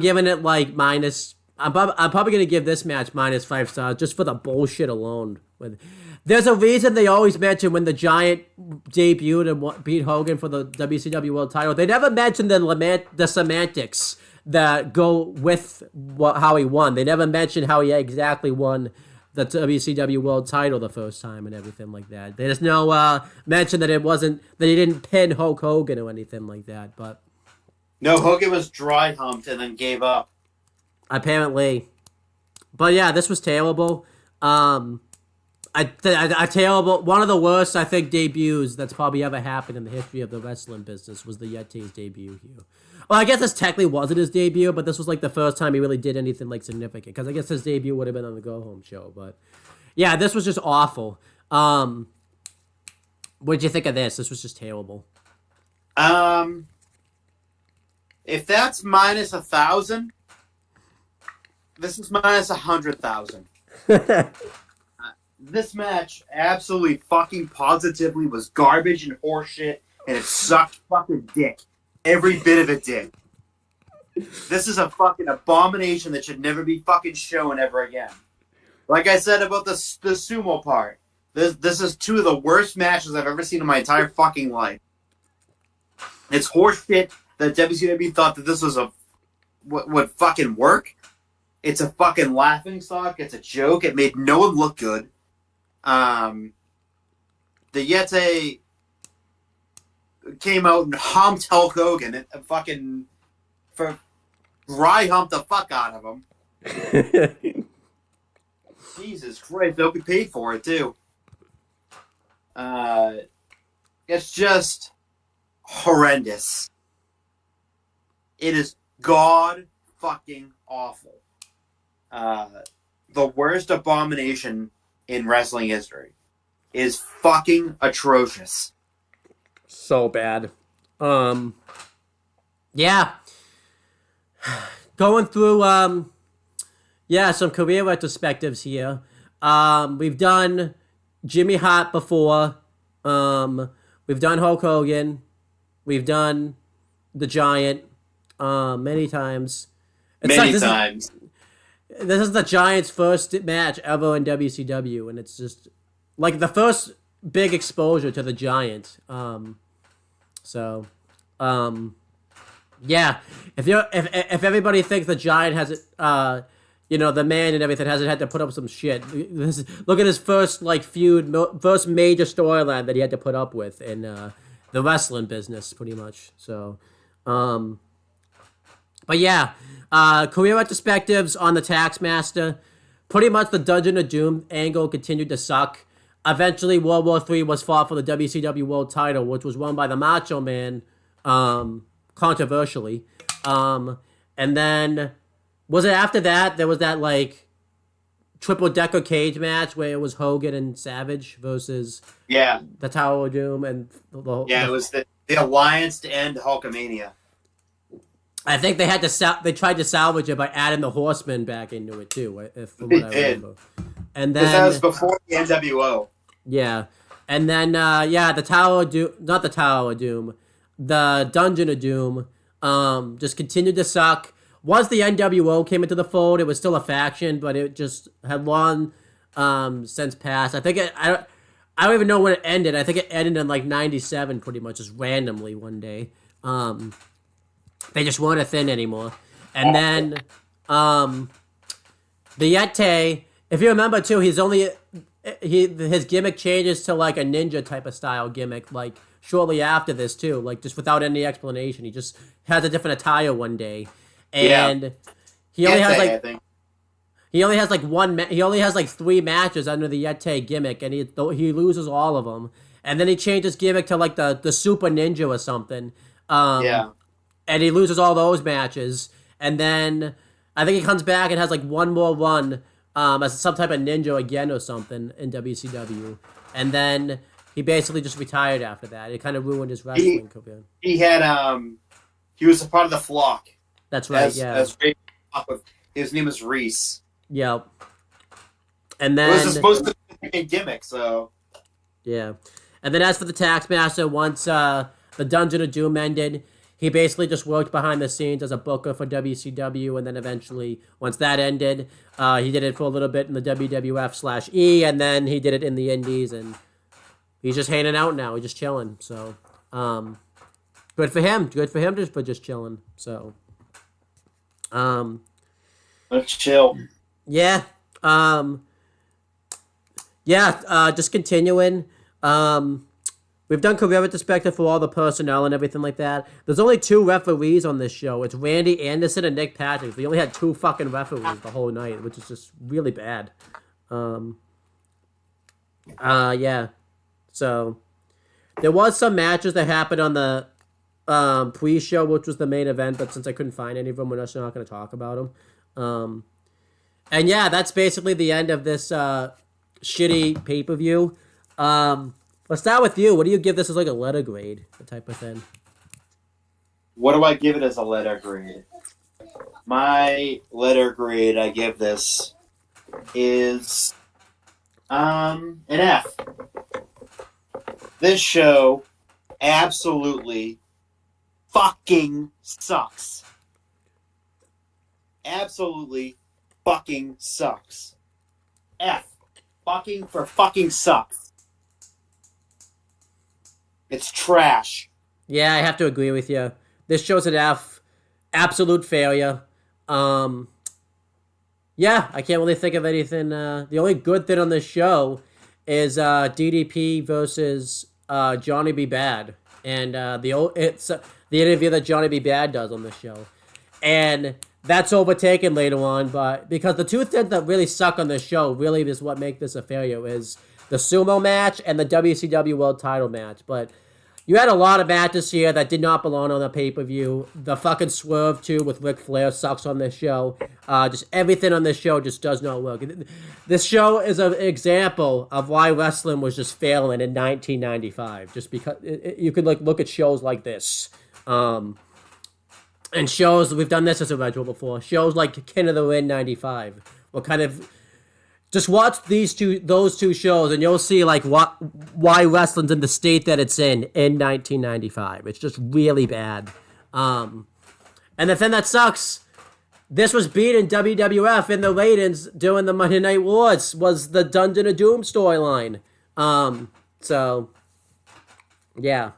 giving it like minus... I'm probably going to give this match -5 stars just for the bullshit alone. There's a reason they always mention when the Giant debuted and beat Hogan for the WCW World title. They never mention the semantics that go with how he won. They never mention how he exactly won the WCW World title the first time and everything like that. There's no mention that he didn't pin Hulk Hogan or anything like that. But no, Hogan was dry humped and then gave up. Apparently. But yeah, this was terrible. Terrible. One of the worst, I think, debuts that's probably ever happened in the history of the wrestling business was the YETTAI's debut here. Well, I guess this technically wasn't his debut, but this was like the first time he really did anything like significant. Because I guess his debut would have been on the Go Home show. But yeah, this was just awful. What did you think of this? This was just terrible. If that's -1,000, this is -100,000. This match absolutely fucking positively was garbage and horseshit, and it sucked fucking dick. Every bit of it did. This is a fucking abomination that should never be fucking shown ever again. Like I said about the sumo part, this is two of the worst matches I've ever seen in my entire fucking life. It's horseshit that WCW thought that this was would fucking work. It's a fucking laughingstock. It's a joke. It made no one look good. The YETTAI came out and humped Hulk Hogan and fucking dry humped the fuck out of him. Jesus Christ, they'll be paid for it too. It's just horrendous. It is god fucking awful. The worst abomination in wrestling history is fucking atrocious. So bad. Yeah. Going through, some career retrospectives here. We've done Jimmy Hart before. We've done Hulk Hogan. We've done the Giant, many times. Many times. This is the Giants' first match ever in WCW, and it's just like the first big exposure to the Giant. Yeah. If everybody thinks the Giant has the man and everything hasn't had to put up some shit. Look at his first feud, first major storyline that he had to put up with in the wrestling business, pretty much. So, but yeah. Career retrospectives on the Taskmaster. Pretty much the Dungeon of Doom angle continued to suck. Eventually, World War III was fought for the WCW World title, which was won by the Macho Man, controversially. And then, was it after that, there was that, triple-decker cage match where it was Hogan and Savage versus the Tower of Doom and it was the alliance to end Hulkamania. I think they had to they tried to salvage it by adding the Horsemen back into it too. From what I remember. And then that was before the NWO. Yeah, and then the Tower of Doom, not the Tower of Doom, the Dungeon of Doom, just continued to suck. Once the NWO came into the fold, it was still a faction, but it just had long since passed. I think I don't even know when it ended. I think it ended in '97, pretty much, just randomly one day. They just weren't a thing anymore. And then the YETTAI, if you remember too, his gimmick changes to like a ninja type of style gimmick, like shortly after this too, like just without any explanation. He just has a different attire one day, and he only has like he only has like he only has like 3 matches under the YETTAI gimmick, and he loses all of them. And then he changes gimmick to like the super ninja or something. And he loses all those matches, and then I think he comes back and has like one more run as some type of ninja again or something in WCW, and then he basically just retired after that. It kind of ruined his wrestling career. He was a part of the Flock. That's right. His name is Reese. Yep. And then it was supposed to be a gimmick, so yeah. And then as for the Taskmaster, once the Dungeon of Doom ended, he basically just worked behind the scenes as a booker for WCW, and then eventually, once that ended, he did it for a little bit in the WWF/E, and then he did it in the Indies, and he's just hanging out now. He's just chilling. So, good for him. Good for him just for just chilling. So, let's chill. Yeah. Just continuing. We've done career retrospective for all the personnel and everything like that. There's only 2 referees on this show. It's Randy Anderson and Nick Patrick. We only had 2 fucking referees the whole night, which is just really bad. Yeah. So, there was some matches that happened on the pre-show, which was the main event, but since I couldn't find any of them, we're just not going to talk about them. And yeah, that's basically the end of this shitty pay-per-view. Let's start with you. What do you give this as like a letter grade, the type of thing? What do I give it as a letter grade? My letter grade I give this is an F. This show absolutely fucking sucks. Absolutely fucking sucks. F. Fucking for fucking sucks. It's trash. Yeah, I have to agree with you. This show's an F. Absolute failure. Yeah, I can't really think of anything. The only good thing on this show is DDP versus Johnny B. Bad. And it's the interview that Johnny B. Bad does on the show. And that's overtaken later on, but because the 2 things that really suck on this show really is what make this a failure is the sumo match and the WCW World Title match. But you had a lot of matches here that did not belong on the pay-per-view. The fucking swerve, too, with Ric Flair sucks on this show. Just everything on this show just does not work. This show is an example of why wrestling was just failing in 1995. Just because you could like look at shows like this. And shows, we've done this as a retro before, shows like King of the Ring 95 were kind of... Just watch those two shows, and you'll see like why wrestling's in the state that it's in 1995. It's just really bad. And the thing that sucks, this was beating WWF in the ratings during the Monday Night Wars, was the Dungeon of Doom storyline. So yeah,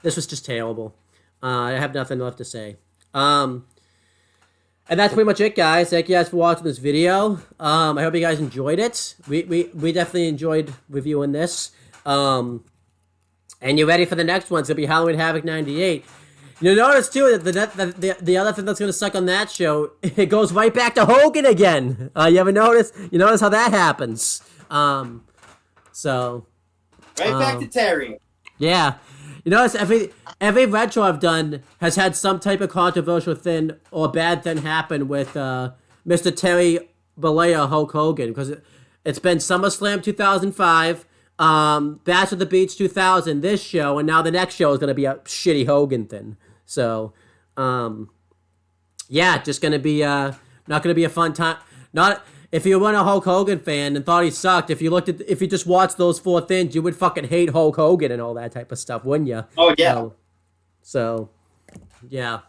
this was just terrible. I have nothing left to say. And that's pretty much it, guys. Thank you guys for watching this video. I hope you guys enjoyed it. We definitely enjoyed reviewing this. And you're ready for the next one. It's going to be Halloween Havoc 98. You'll notice, too, that the other thing that's going to suck on that show, it goes right back to Hogan again. You ever notice? You notice how that happens. So... Right back to Terry. Yeah. You notice every retro I've done has had some type of controversial thing or bad thing happen with Mr. Terry Bollea Hulk Hogan, because it's been SummerSlam 2005, Bash of the Beach 2000, this show, and now the next show is going to be a shitty Hogan thing. So, yeah, just going to be not going to be a fun time. Not if you weren't a Hulk Hogan fan and thought he sucked, if you just watched those 4 things, you would fucking hate Hulk Hogan and all that type of stuff, wouldn't you? Oh yeah. So yeah.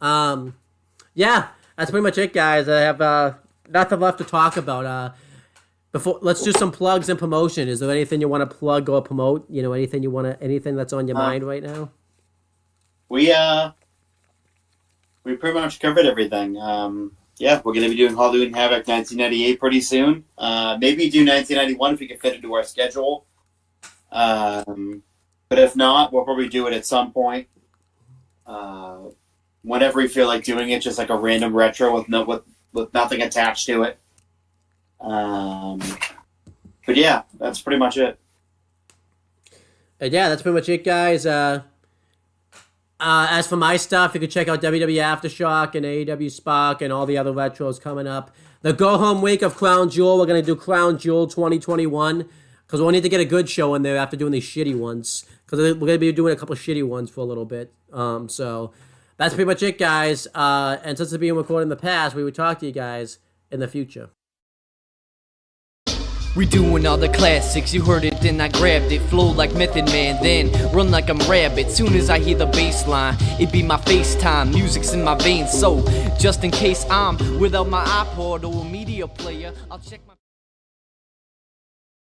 Yeah, that's pretty much it, guys. I have nothing left to talk about. Before, let's do some plugs and promotion. Is there anything you want to plug or promote? You know, anything that's on your mind right now? we pretty much covered everything. Yeah, we're gonna be doing Halloween Havoc 1998 pretty soon. Maybe do 1991 if we can fit into our schedule. But if not, we'll probably do it at some point. Whenever we feel like doing it, just like a random retro with nothing attached to it. But yeah, that's pretty much it. And yeah, that's pretty much it, guys. As for my stuff, you can check out WWE Aftershock and AEW Spark and all the other retros coming up. The go-home week of Crown Jewel, we're going to do Crown Jewel 2021 because we'll need to get a good show in there after doing these shitty ones because we're going to be doing a couple shitty ones for a little bit. So that's pretty much it, guys. And since it's being recorded in the past, we would talk to you guys in the future. We doing all the classics, you heard it, then I grabbed it. Flow like Method Man, then run like I'm Rabbit. Soon as I hear the bass line, it be my FaceTime. Music's in my veins, so just in case I'm without my iPod or a media player, I'll check my